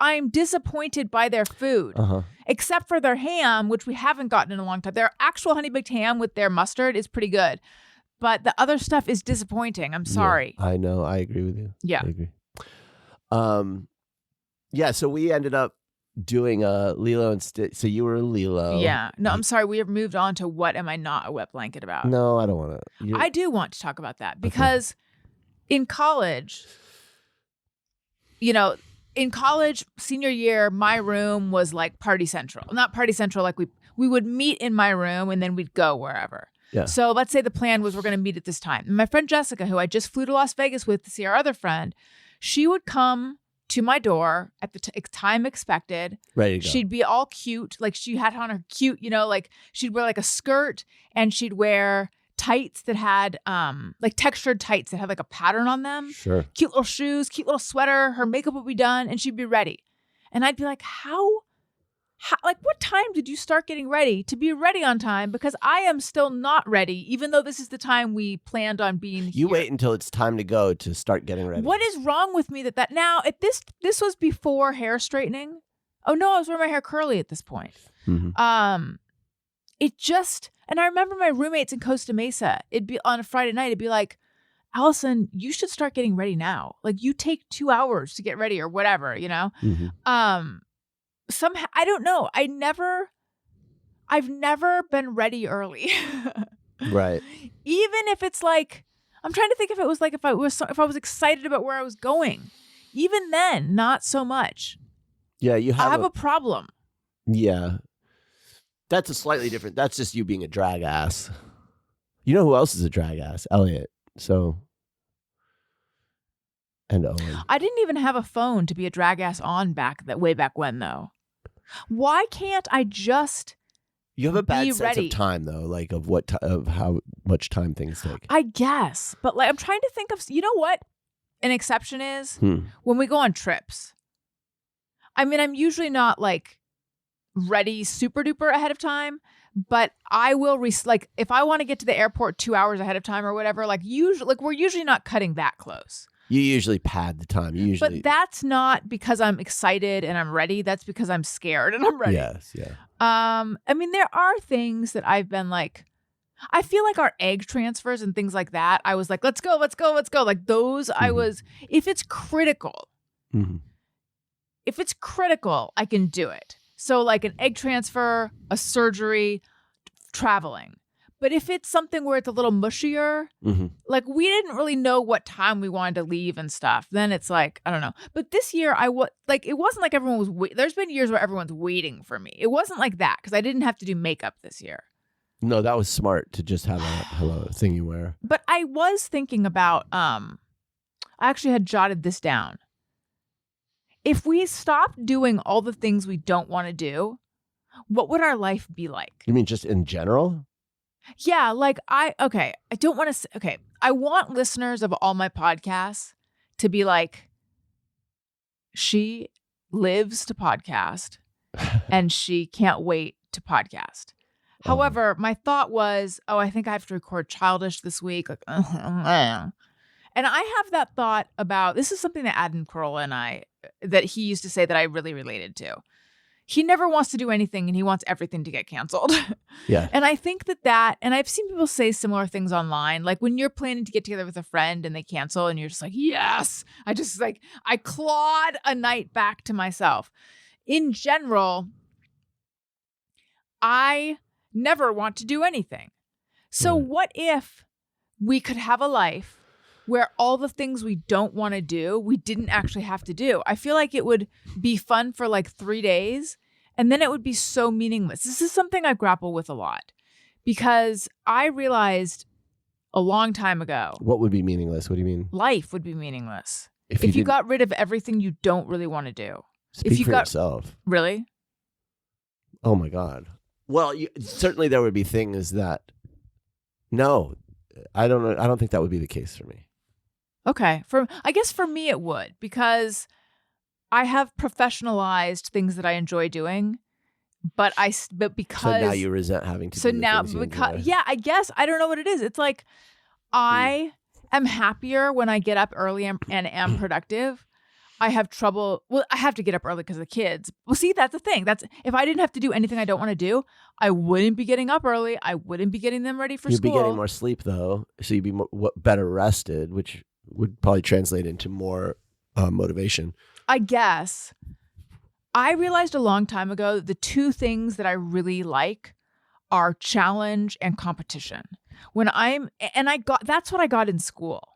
I'm disappointed by their food, except for their ham, which we haven't gotten in a long time. Their actual Honey Baked Ham with their mustard is pretty good. But the other stuff is disappointing. I'm sorry. Yeah, I know. I agree with you. Yeah. I agree. Yeah, so we ended up doing Lilo and Stitch. So you were Lilo. Yeah. No, I'm sorry. We have moved on to what am I not a wet blanket about? No, I don't want to. I do want to talk about that because in college, senior year, my room was like party central. Not party central, like we would meet in my room and then we'd go wherever. Yeah. So let's say the plan was we're going to meet at this time. And my friend Jessica, who I just flew to Las Vegas with to see our other friend, she would come to my door at the time expected. Ready to go. She'd be all cute. Like she had on her cute, like she'd wear like a skirt and she'd wear tights that had like textured tights that had like a pattern on them. Sure. Cute little shoes, cute little sweater. Her makeup would be done and she'd be ready. And I'd be like, how like what time did you start getting ready to be ready on time? Because I am still not ready, even though this is the time we planned on being here. You wait until it's time to go to start getting ready. What is wrong with me that now at this was before hair straightening? Oh no, I was wearing my hair curly at this point. Mm-hmm. It just, and I remember my roommates in Costa Mesa, it'd be on a Friday night, it'd be like, Alison, you should start getting ready now. Like you take 2 hours to get ready or whatever, Mm-hmm. Somehow, I don't know. I've never been ready early. Right. Even if it's like, I'm trying to think if it was like, if I was excited about where I was going, even then, not so much. Yeah. I have a problem. Yeah. That's a slightly different, that's just you being a drag ass. You know who else is a drag ass? Elliot. So. And Owen. I didn't even have a phone to be a drag ass on way back when though. Why can't I just You have a bad be sense ready? of time though, like of how much time things take. I guess, but like I'm trying to think of, you know what an exception is? When we go on trips. I mean, I'm usually not like ready super duper ahead of time, but I will like if I want to get to the airport 2 hours ahead of time or whatever, like we're usually not cutting that close. You usually pad the time. But that's not because I'm excited and I'm ready. That's because I'm scared and I'm ready. Yes, yeah. I mean, there are things that I've been like, I feel like our egg transfers and things like that, I was like, let's go. Like those, I was, if it's critical, I can do it. So like an egg transfer, a surgery, traveling. But if it's something where it's a little mushier, like we didn't really know what time we wanted to leave and stuff, then it's like, I don't know. But this year, it wasn't like everyone was there's been years where everyone's waiting for me. It wasn't like that because I didn't have to do makeup this year. No, that was smart to just have a hello thing you wear. But I was thinking about, I actually had jotted this down. If we stopped doing all the things we don't want to do, what would our life be like? You mean just in general? Yeah, like I don't want to okay. I want listeners of all my podcasts to be like, she lives to podcast and she can't wait to podcast. However, my thought was, I think I have to record Childish this week. Like, and I have that thought about, this is something that Adam Carolla that he used to say that I really related to. He never wants to do anything and he wants everything to get canceled. Yeah. And I think and I've seen people say similar things online. Like when you're planning to get together with a friend and they cancel and you're just like, yes, I clawed a night back to myself. In general, I never want to do anything. So what if we could have a life where all the things we don't want to do, we didn't actually have to do? I feel like it would be fun for like 3 days and then it would be so meaningless. This is something I grapple with a lot because I realized a long time ago. What would be meaningless? What do you mean? Life would be meaningless. If you got rid of everything you don't really want to do. Speak for yourself. Really? Oh my God. Well, certainly there would be things that, no, I don't know. I don't think that would be the case for me. Okay. I guess for me it would, because I have professionalized things that I enjoy doing, but because so now you resent having to. So do now because I guess I don't know what it is. It's like I am happier when I get up early and am productive. I have trouble. Well, I have to get up early because of the kids. Well, see, that's the thing. If I didn't have to do anything I don't want to do, I wouldn't be getting up early. I wouldn't be getting them ready for school. You'd be getting more sleep though, so you'd be better rested, which would probably translate into more motivation. I guess. I realized a long time ago the two things that I really like are challenge and competition. That's what I got in school.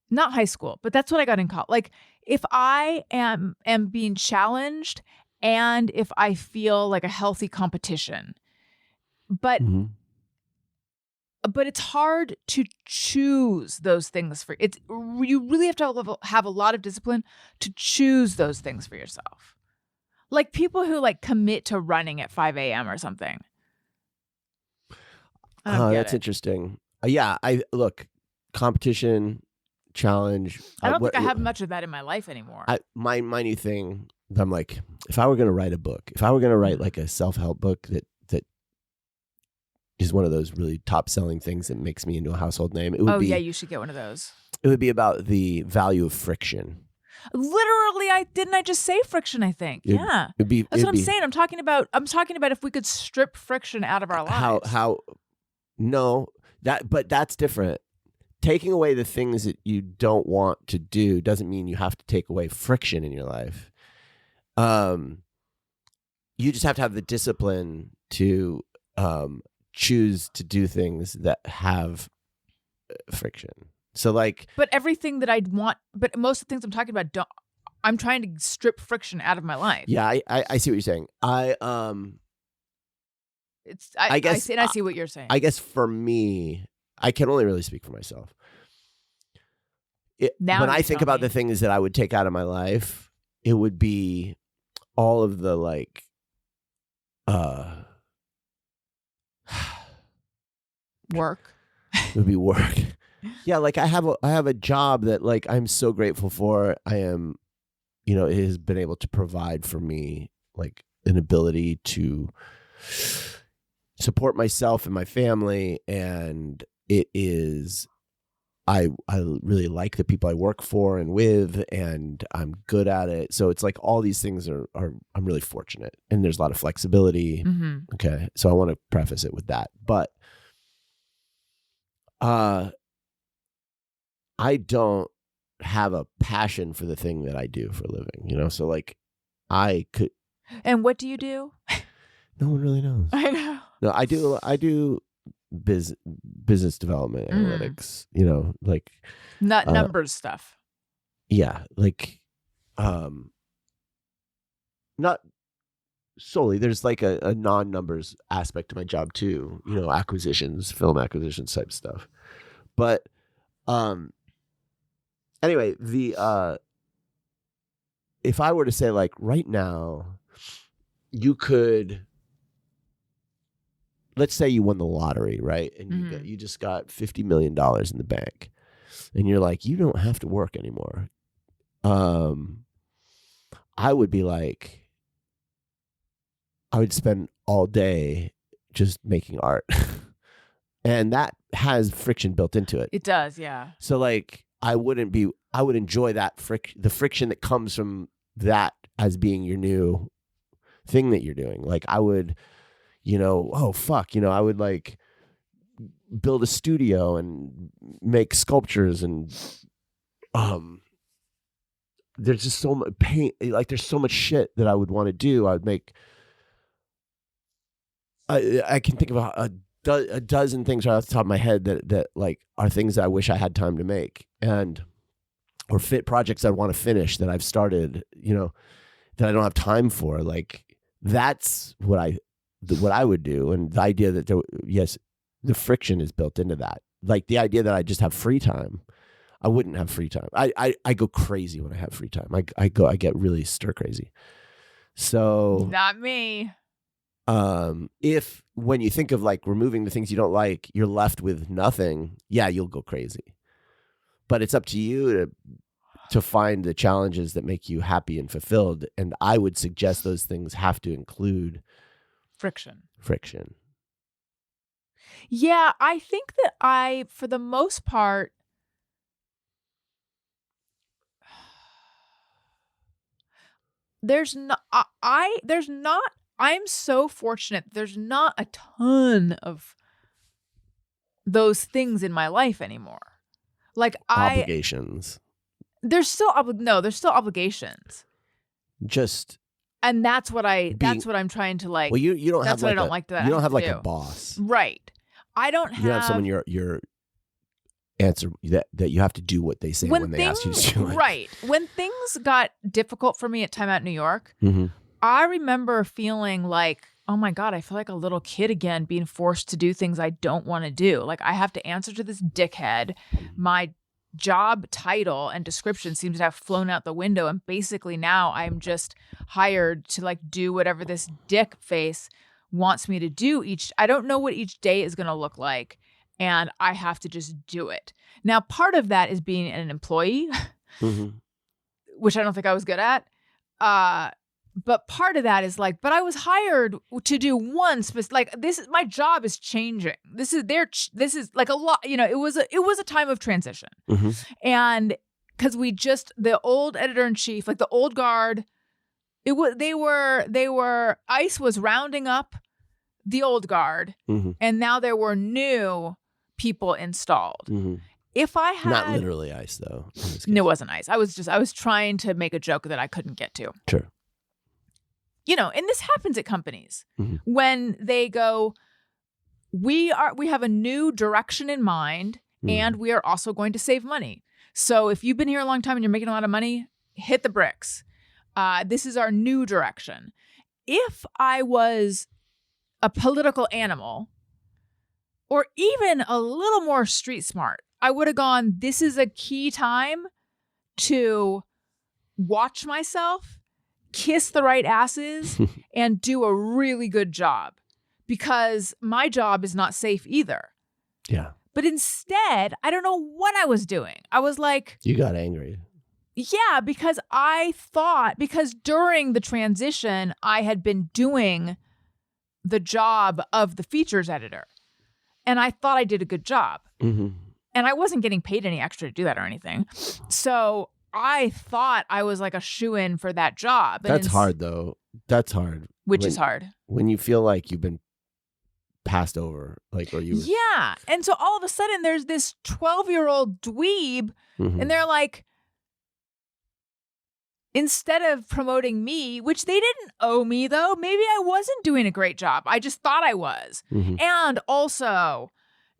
Not high school, but that's what I got in college. Like if I am being challenged and if I feel like a healthy competition, but it's hard to choose those things you really have to have a lot of discipline to choose those things for yourself. Like people who like commit to running at 5 a.m. or something. That's interesting. Competition, challenge. I don't think I have much of that in my life anymore. My new thing, I'm like, if I were going to write a book, if I were going to write like a self-help book that is one of those really top-selling things that makes me into a household name, it would be. Yeah, you should get one of those. It would be about the value of friction. Literally, I just say friction, I think. That's what I'm saying. I'm talking about if we could strip friction out of our lives. But that's different. Taking away the things that you don't want to do doesn't mean you have to take away friction in your life. You just have to have the discipline to choose to do things that have friction. So but everything that I'd want, but most of the things I'm talking about, I'm trying to strip friction out of my life. Yeah, I see what you're saying. I see what you're saying. I guess for me, I can only really speak for myself. When I think about the things that I would take out of my life, it would be all of the work. It would be work. Yeah, I have a job that I'm so grateful for. I am, it has been able to provide for me an ability to support myself and my family, and it is I really like the people I work for and with, and I'm good at it. So it's like all these things are I'm really fortunate, and there's a lot of flexibility. Mm-hmm. Okay, so I want to preface it with that, but I don't have a passion for the thing that I do for a living, you know? So like I could. And what do you do? No one really knows. I know. No, I do business development, analytics, you know, like Not numbers stuff. yeah, like not solely. There's like a non-numbers aspect to my job too, you know, acquisitions, film acquisitions type stuff. But anyway, the if I were to say like right now, you could, let's say you won the lottery, right? And you just got $50 million in the bank, and you're like, you don't have to work anymore. I would be like, I would spend all day just making art. And that has friction built into it. It does, yeah. So like I would enjoy that the friction that comes from that as being your new thing that you're doing. Like I would, you know, oh fuck, you know, I would like build a studio and make sculptures, and there's just so much pain, like there's so much shit that I would want to do. I would make I can think of a dozen things right off the top of my head that like are things that I wish I had time to make, and or fit projects I want to finish that I've started, you know, that I don't have time for. Like that's what I would do. And the idea that the friction is built into that. Like the idea that I just have free time. I wouldn't have free time. I go crazy when I have free time. I get really stir crazy. So not me. If when you think of like removing the things you don't like, you're left with nothing, yeah, you'll go crazy. But it's up to you to find the challenges that make you happy and fulfilled. And I would suggest those things have to include friction. Yeah, I think that for the most part, I'm so fortunate. There's not a ton of those things in my life anymore. Like obligations. There's still obligations. And that's what I'm trying to like. Well, you don't that's have what like I don't like that. You don't have like do. a boss, right? I don't have. You have someone your answer that you have to do what they say when they ask you to do it. Right. When things got difficult for me at Time Out New York, I remember feeling like, oh my God, I feel like a little kid again, being forced to do things I don't want to do. Like I have to answer to this dickhead. My job title and description seems to have flown out the window, and basically now I'm just hired to like do whatever this dick face wants me to do. I don't know what each day is going to look like, and I have to just do it. Now, part of that is being an employee, which I don't think I was good at. But part of that is like, but I was hired to do one specific, like my job is changing. This is like a lot, you know, it was a time of transition. And cause the old editor-in-chief, like the old guard, they were ICE was rounding up the old guard, and now there were new people installed. If I had not literally ICE though. No, it wasn't ICE. I was trying to make a joke that I couldn't get to. Sure. You know, and this happens at companies when they go, we have a new direction in mind, and we are also going to save money. So if you've been here a long time and you're making a lot of money, hit the bricks. This is our new direction. If I was a political animal, or even a little more street smart, I would have gone, this is a key time to watch myself, kiss the right asses, and do a really good job, because my job is not safe either. Yeah. But instead, I don't know what I was doing. I was like, you got angry. Yeah, because during the transition, I had been doing the job of the features editor. And I thought I did a good job. Mm-hmm. And I wasn't getting paid any extra to do that or anything. So I thought I was like a shoo-in for that job. And That's hard, though. That's hard. Which is hard. When you feel like you've been passed over, like, or you. Yeah. And so all of a sudden there's this 12-year-old dweeb, Mhm. and they're like, instead of promoting me, which they didn't owe me though, maybe I wasn't doing a great job. I just thought I was. Mhm. And also,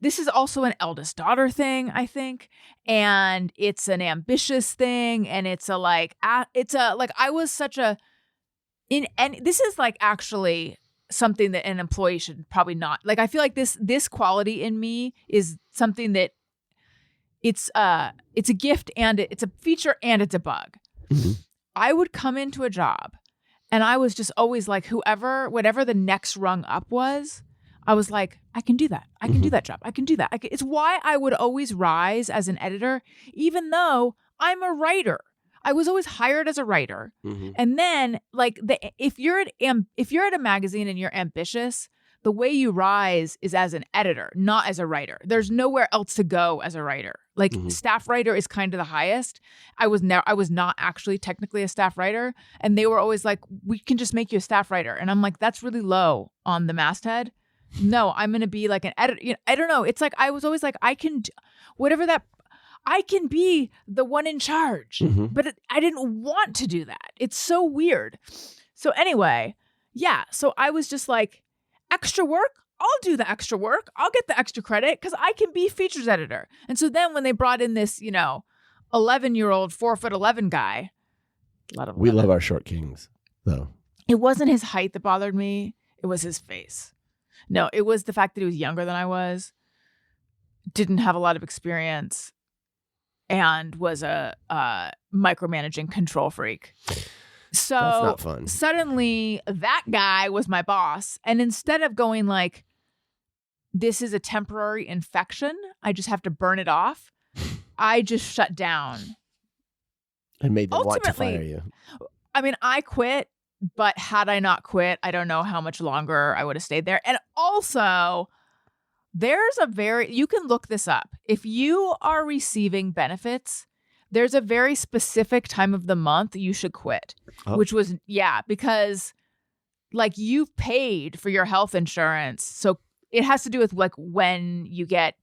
this is also an eldest daughter thing, I think. And it's an ambitious thing. And it's a like, I was such a, and this is like actually something that an employee should probably not, like, I feel like this quality in me is something that it's a gift and it's a feature and it's a bug. Mhm. I would come into a job and I was just always like, whatever the next rung up was, I was like, I can do that. I can do that job. I can do that. It's why I would always rise as an editor, even though I'm a writer. I was always hired as a writer. Mhm. And then like if you're at a magazine and you're ambitious, the way you rise is as an editor, not as a writer. There's nowhere else to go as a writer. Like staff writer is kind of the highest. I was not actually technically a staff writer. And they were always like, we can just make you a staff writer. And I'm like, that's really low on the masthead. No, I'm going to be like an editor. You know, I don't know. It's like, I was always like, I can be the one in charge, but I didn't want to do that. It's so weird. So anyway, yeah. So I was just like, extra work, I'll do the extra work. I'll get the extra credit because I can be features editor. And so then when they brought in this, 11-year-old 4'11" guy, We love our short kings, though. It wasn't his height that bothered me. It was his face. No, it was the fact that he was younger than I was, didn't have a lot of experience, and was a micromanaging control freak. So That's not fun. Suddenly that guy was my boss. And instead of going like, this is a temporary infection, I just have to burn it off, I just shut down. And made them want to fire you. I mean, I quit, but had I not quit, I don't know how much longer I would have stayed there. And also, you can look this up. If you are receiving benefits, there's a very specific time of the month you should quit, which was, because like you've paid for your health insurance. So it has to do with like when you pay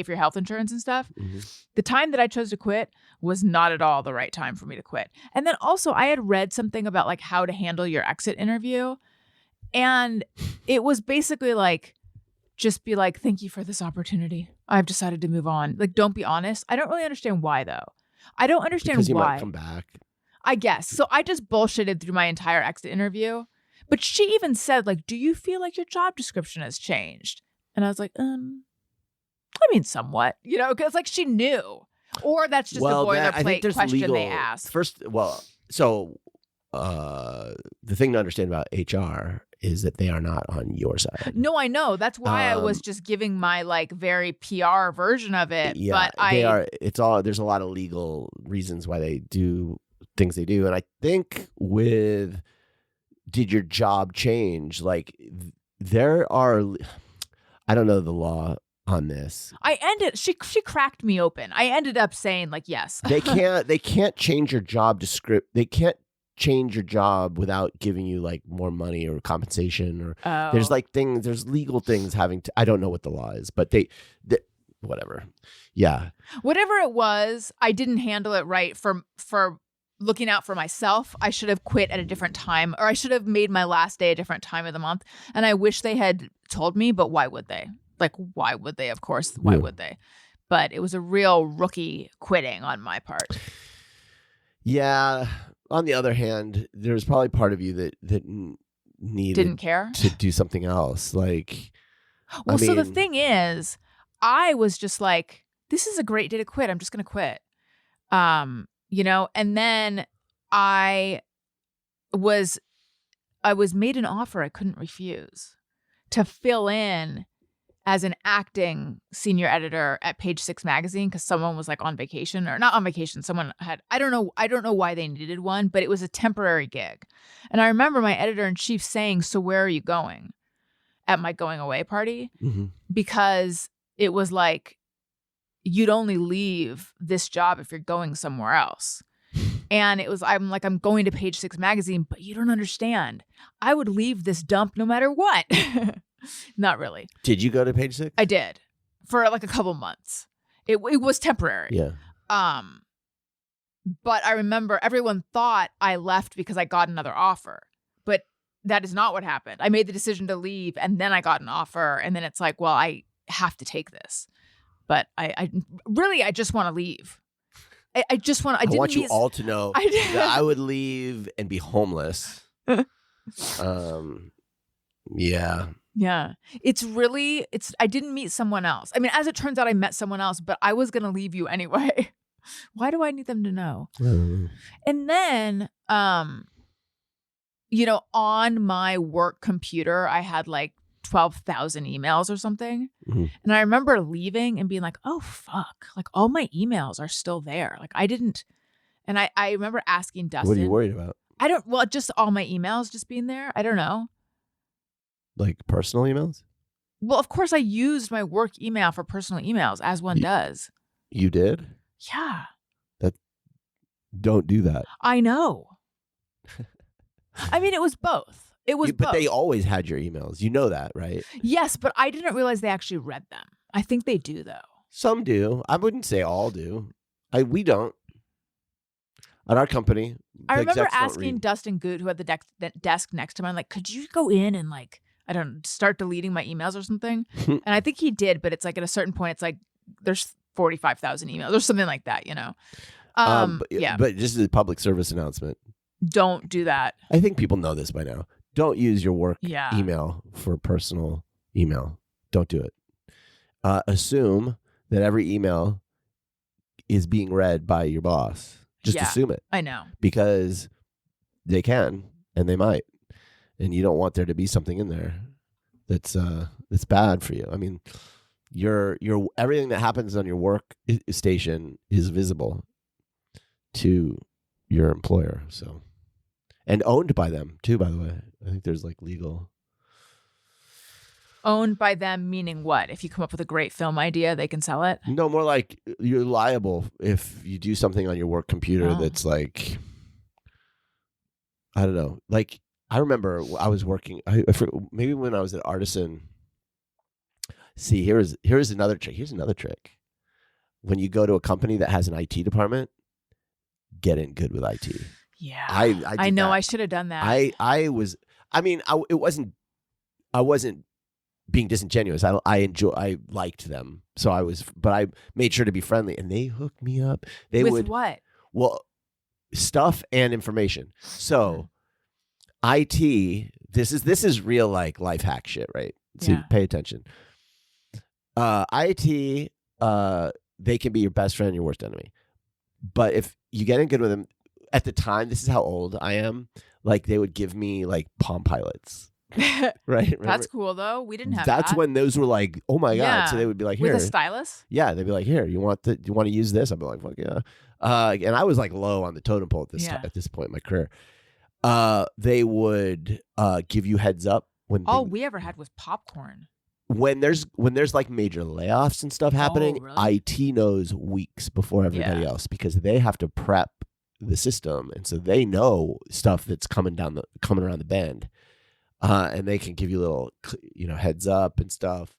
for your health insurance and stuff. Mm-hmm. The time that I chose to quit was not at all the right time for me to quit. And then also I had read something about like how to handle your exit interview. And it was basically like, just be like, thank you for this opportunity. I've decided to move on. Like, don't be honest. I don't really understand why though. I don't understand because you why. might come back. I guess. So I just bullshitted through my entire exit interview. But she even said, like, do you feel like your job description has changed? And I was like, I mean, somewhat, because like she knew. Or that's just a boilerplate question they asked. So the thing to understand about HR is that they are not on your side. No, I know. That's why I was just giving my like very PR version of it. Yeah, but there's a lot of legal reasons why they do things they do. And I think did your job change? Like there are, I don't know the law on this. She cracked me open. I ended up saying like, yes. They can't change your job description. They can't change your job without giving you like more money or compensation or there's legal things I don't know what the law is, but they whatever. Yeah. Whatever it was, I didn't handle it right for looking out for myself. I should have quit at a different time, or I should have made my last day a different time of the month. And I wish they had told me, but why would they? Like, why would they? Of course, why would they? But it was a real rookie quitting on my part. Yeah. On the other hand, there's probably part of you that didn't care to do something else. Like, so the thing is, I was just like, this is a great day to quit. I'm just going to quit. And then I was made an offer I couldn't refuse to fill in as an acting senior editor at Page 6 magazine because someone was like on vacation, or not on vacation. Someone had, I don't know why they needed one, but it was a temporary gig. And I remember my editor-in-chief saying, so where are you going? at my going away party Mm-hmm. because it was like, you'd only leave this job if you're going somewhere else. And it was, I'm going to Page Six magazine, but you don't understand. I would leave this dump no matter what. Not really. Did you go to Page Six? I did for like a couple months. It was temporary. Yeah. But I remember everyone thought I left because I got another offer, but that is not what happened. I made the decision to leave and then I got an offer. And then it's like, well, I have to take this, but I just want to leave. I just want to, I want you all to know that I would leave and be homeless. Yeah. Yeah. I didn't meet someone else. I mean, as it turns out, I met someone else, but I was going to leave you anyway. Why do I need them to know? And then, on my work computer, I had like 12,000 emails or something. Mm-hmm. And I remember leaving and being like, oh, fuck. Like all my emails are still there. Like I didn't. And I remember asking Dustin. What are you worried about? Just all my emails just being there. I don't know. Like personal emails? Well, of course I used my work email for personal emails as one does. You did? Yeah. Don't do that. I know. I mean, it was both. It was But both. they always had your emails. You know that, right? Yes, but I didn't realize they actually read them. I think they do, though. Some do. I wouldn't say all do. We don't. At our company, I the remember execs don't asking read. Dustin Goot, who had the desk next to mine, like, could you go in and like, I don't know, start deleting my emails or something? And I think he did, but it's like at a certain point, it's like there's 45,000 emails or something like that, Yeah. But just as a public service announcement, don't do that. I think people know this by now. Don't use your work Yeah. email for personal email. Don't do it. Assume that every email is being read by your boss. Just assume it. I know. Because they can and they might. And you don't want there to be something in there that's bad for you. I mean, your everything that happens on your work station is visible to your employer. So, and owned by them too, by the way. I think there's like legal. Owned by them meaning what? If you come up with a great film idea, they can sell it? No, more like you're liable if you do something on your work computer that's like, I don't know. Like, I remember I was working, maybe when I was at Artisan. See, here's another trick. Here's another trick. When you go to a company that has an IT department, get in good with IT. Yeah. I know. that. I should have done that. I wasn't being disingenuous. I liked them. So but I made sure to be friendly, and they hooked me up. With what? Well, stuff and information. So IT, this is real like life hack shit, right? So pay attention. IT, they can be your best friend and your worst enemy. But if you get in good with them, at the time, this is how old I am, like they would give me like Palm Pilots. Right? Remember? That's cool though. We didn't have that. That's when those were like, oh my God. Yeah. So they would be like, here. With a stylus? Yeah, they'd be like, here, you want to use this? I'd be like, fuck yeah. And I was like low on the totem pole at this point in my career. They would give you heads up when all we ever had was popcorn. When there's like major layoffs and stuff happening, really? IT knows weeks before everybody else because they have to prep the system, and so they know stuff that's coming around the bend, and they can give you little heads up and stuff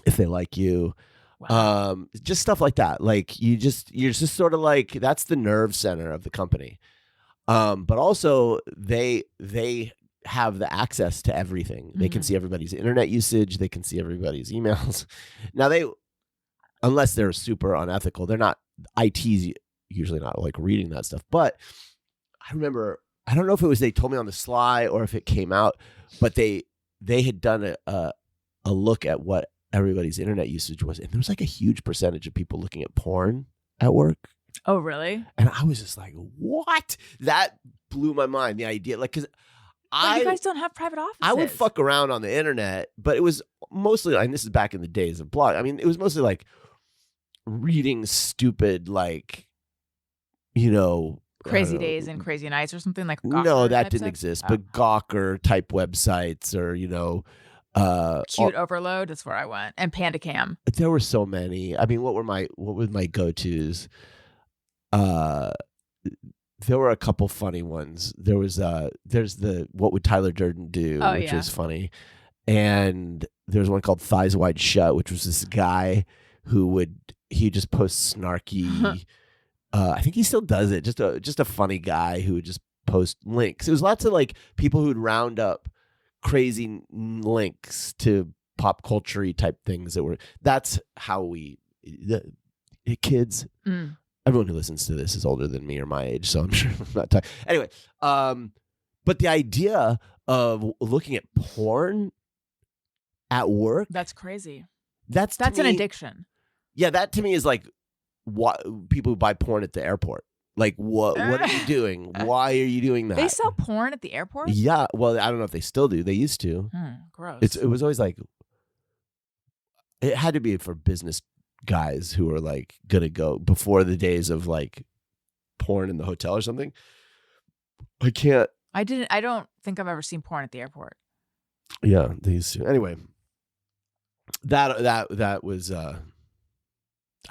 if they like you. Wow. Just stuff like that. Like you're just sort of like, that's the nerve center of the company. But also they have the access to everything. They can see everybody's internet usage. They can see everybody's emails. Now unless they're super unethical, they're not, IT's usually not like reading that stuff. But I remember, I don't know if it was, they told me on the sly or if it came out, but they had done a look at what everybody's internet usage was. And there was like a huge percentage of people looking at porn at work. Oh, really? And I was just like, what? That blew my mind. The idea, like, because you guys don't have private offices. I would fuck around on the internet, but it was mostly, and this is back in the days of blog. I mean, it was mostly like reading stupid, like, Crazy Days and Crazy Nights or something like. No, that didn't exist. But Gawker type websites, or Cute Overload. That's where I went. And Panda Cam. There were so many. I mean, what were my go-tos? There were a couple funny ones. There's the What Would Tyler Durden Do, which was funny. And there's one called Thighs Wide Shut, which was this guy who he just post snarky. I think he still does it. Just a funny guy who would just post links. It was lots of like people who'd round up crazy links to pop culture-y type things that's how the kids. Everyone who listens to this is older than me or my age, so I'm sure I'm not talking. Anyway, but the idea of looking at porn at work, that's crazy. That's an addiction. Yeah, that to me is like what people who buy porn at the airport. Like, what are you doing? Why are you doing that? They sell porn at the airport? Yeah. Well, I don't know if they still do. They used to. Gross. It was always like, it had to be for business guys who were like going to go before the days of like porn in the hotel or something. I don't think I've ever seen porn at the airport. Yeah, they used to. Anyway, that was...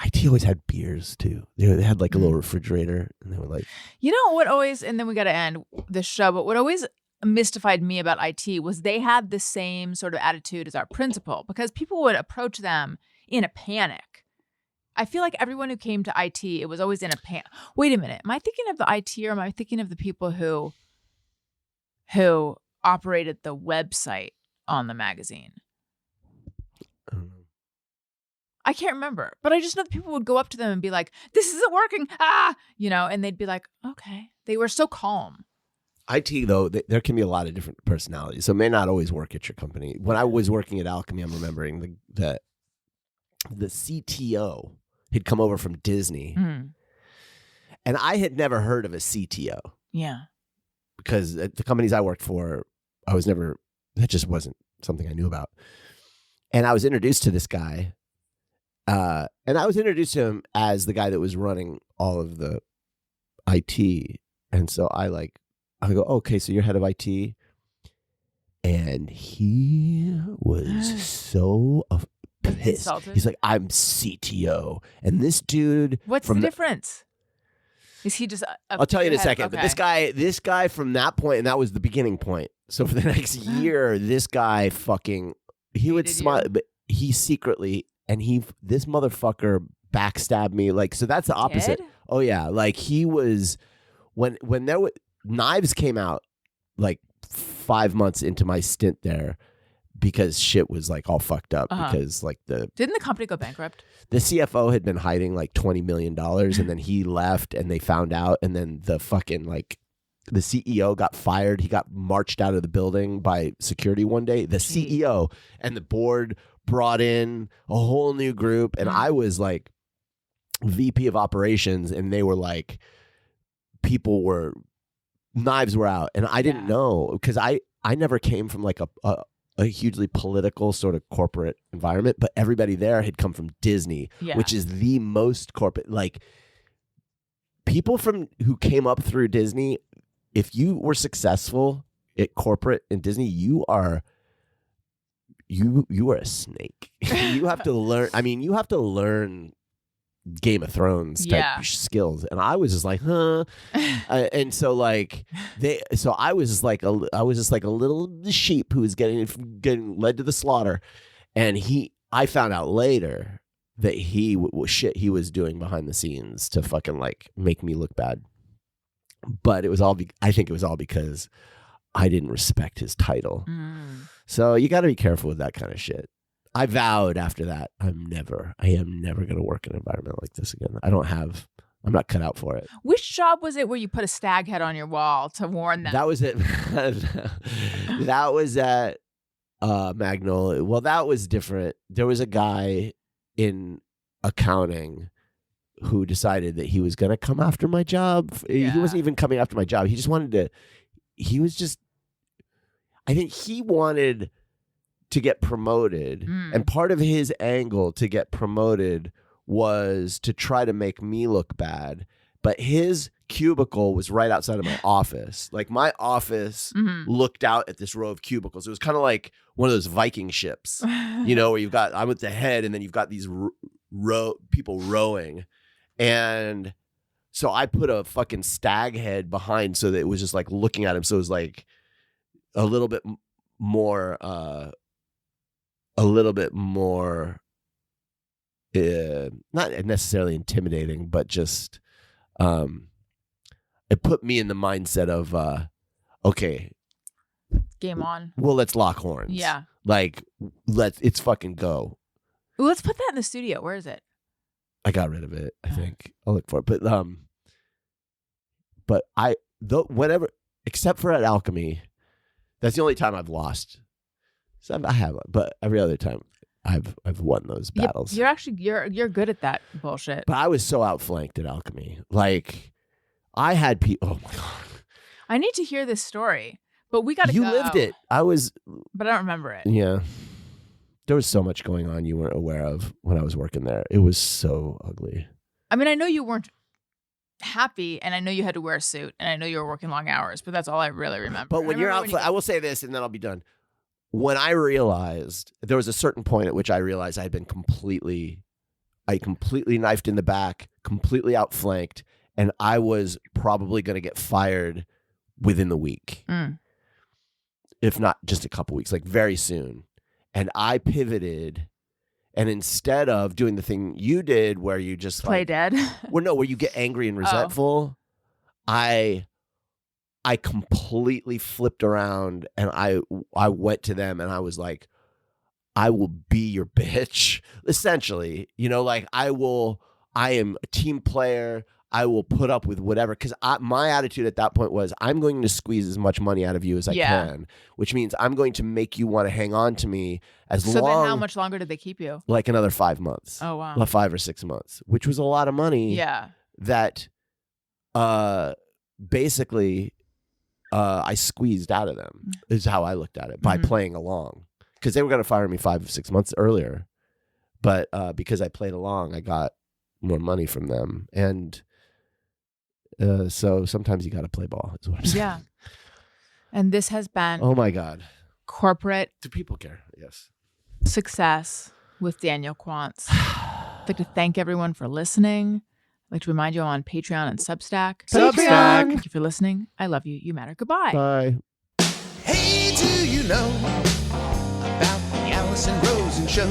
IT always had beers too. They had like a little refrigerator, and they were like, you know what always, and then we got to end the show, but what always mystified me about IT was they had the same sort of attitude as our principal, because people would approach them in a panic. I feel like everyone who came to IT, it was always in a panic. Wait a minute, am I thinking of the IT, or am I thinking of the people who operated the website on the magazine? I don't know. I can't remember, but I just know that people would go up to them and be like, "This isn't working," and they'd be like, "Okay." They were so calm. IT though, there can be a lot of different personalities, so it may not always work at your company. When I was working at Alchemy, I'm remembering the CTO had come over from Disney, and I had never heard of a CTO. Yeah, because at the companies I worked for, that just wasn't something I knew about, and I was introduced to this guy. And I was introduced to him as the guy that was running all of the IT. And so I go, okay, so you're head of IT. And he was so pissed. Insulted? He's like, I'm CTO. And this dude. What's the difference? Is he just? I'll tell you in a second. Okay. But this guy from that point, and that was the beginning point. So for the next year, this guy he would smile, but he secretly. And this motherfucker backstabbed me. Like, so that's the opposite. Did? Oh yeah. Like he was, when there were Knives came out like 5 months into my stint there, because shit was like all fucked up because like didn't the company go bankrupt? The CFO had been hiding like $20 million and then he left and they found out, and then the fucking like the CEO got fired. He got marched out of the building by security one day. The CEO and the board brought in a whole new group, and I was like VP of operations, and they were like, knives were out, and I didn't know, because I never came from like a hugely political sort of corporate environment, but everybody there had come from Disney, which is the most corporate. Like people who came up through Disney, if you were successful at corporate in Disney, you are a snake. You have to learn. I mean, you have to learn Game of Thrones type skills. And I was just like, huh. And so like I was just like a little sheep who was getting led to the slaughter. And I found out later that he was doing behind the scenes to fucking like make me look bad. But I think it was all because I didn't respect his title. So you got to be careful with that kind of shit. I vowed after that, I am never going to work in an environment like this again. I'm not cut out for it. Which job was it where you put a stag head on your wall to warn them? That was it. That was at Magnolia. Well, that was different. There was a guy in accounting who decided that he was going to come after my job. He wasn't even coming after my job. He just wanted to, I think he wanted to get promoted. And part of his angle to get promoted was to try to make me look bad. But his cubicle was right outside of my office. Like my office looked out at this row of cubicles. It was kind of like one of those Viking ships, you know, where I'm at the head and then you've got these people rowing. And so I put a fucking stag head behind so that it was just like looking at him. So it was like a little bit more, not necessarily intimidating, but just, it put me in the mindset of, okay, Game on. well, let's lock horns. Yeah. Like, it's fucking go. Ooh, let's put that in the studio. Where is it? I got rid of it, I think. I'll look for it. But whenever, except for at Alchemy, that's the only time I've lost. So I have, but every other time I've won those battles. You're actually, you're good at that bullshit. But I was so outflanked at Alchemy. Like, I had people, oh my God. I need to hear this story, but we got to go. You lived it. But I don't remember it. Yeah. There was so much going on you weren't aware of when I was working there. It was so ugly. I mean, I know you weren't happy, and I know you had to wear a suit, and I know you were working long hours, but that's all I really remember. But when you're out, I will say this, and then I'll be done. When I realized, there was a certain point at which I realized I had been completely knifed in the back, completely outflanked, and I was probably going to get fired within the week. If not just a couple weeks, like very soon. And I pivoted, and instead of doing the thing you did where you just play dead. Well, no, where you get angry and resentful, I completely flipped around, and I went to them and I was like, I will be your bitch. Essentially, you know, like I am a team player. I will put up with whatever, because my attitude at that point was, I'm going to squeeze as much money out of you as I can, which means I'm going to make you want to hang on to me So then how much longer did they keep you? Like another 5 months. Oh, wow. 5 or 6 months, which was a lot of money. Yeah. That basically I squeezed out of them, is how I looked at it, by playing along. Because they were going to fire me 5 or 6 months earlier. But because I played along, I got more money from them. And so sometimes you got to play ball, is what I'm saying. Yeah. And this has been Oh my God. Corporate Do people care? Yes. Success with Daniel Quantz. I'd like to thank everyone for listening. I'd like to remind you I'm on Patreon and Substack. Thank you for listening. I love you. You matter. Goodbye. Bye. Hey, do you know about the Alison Rosen show?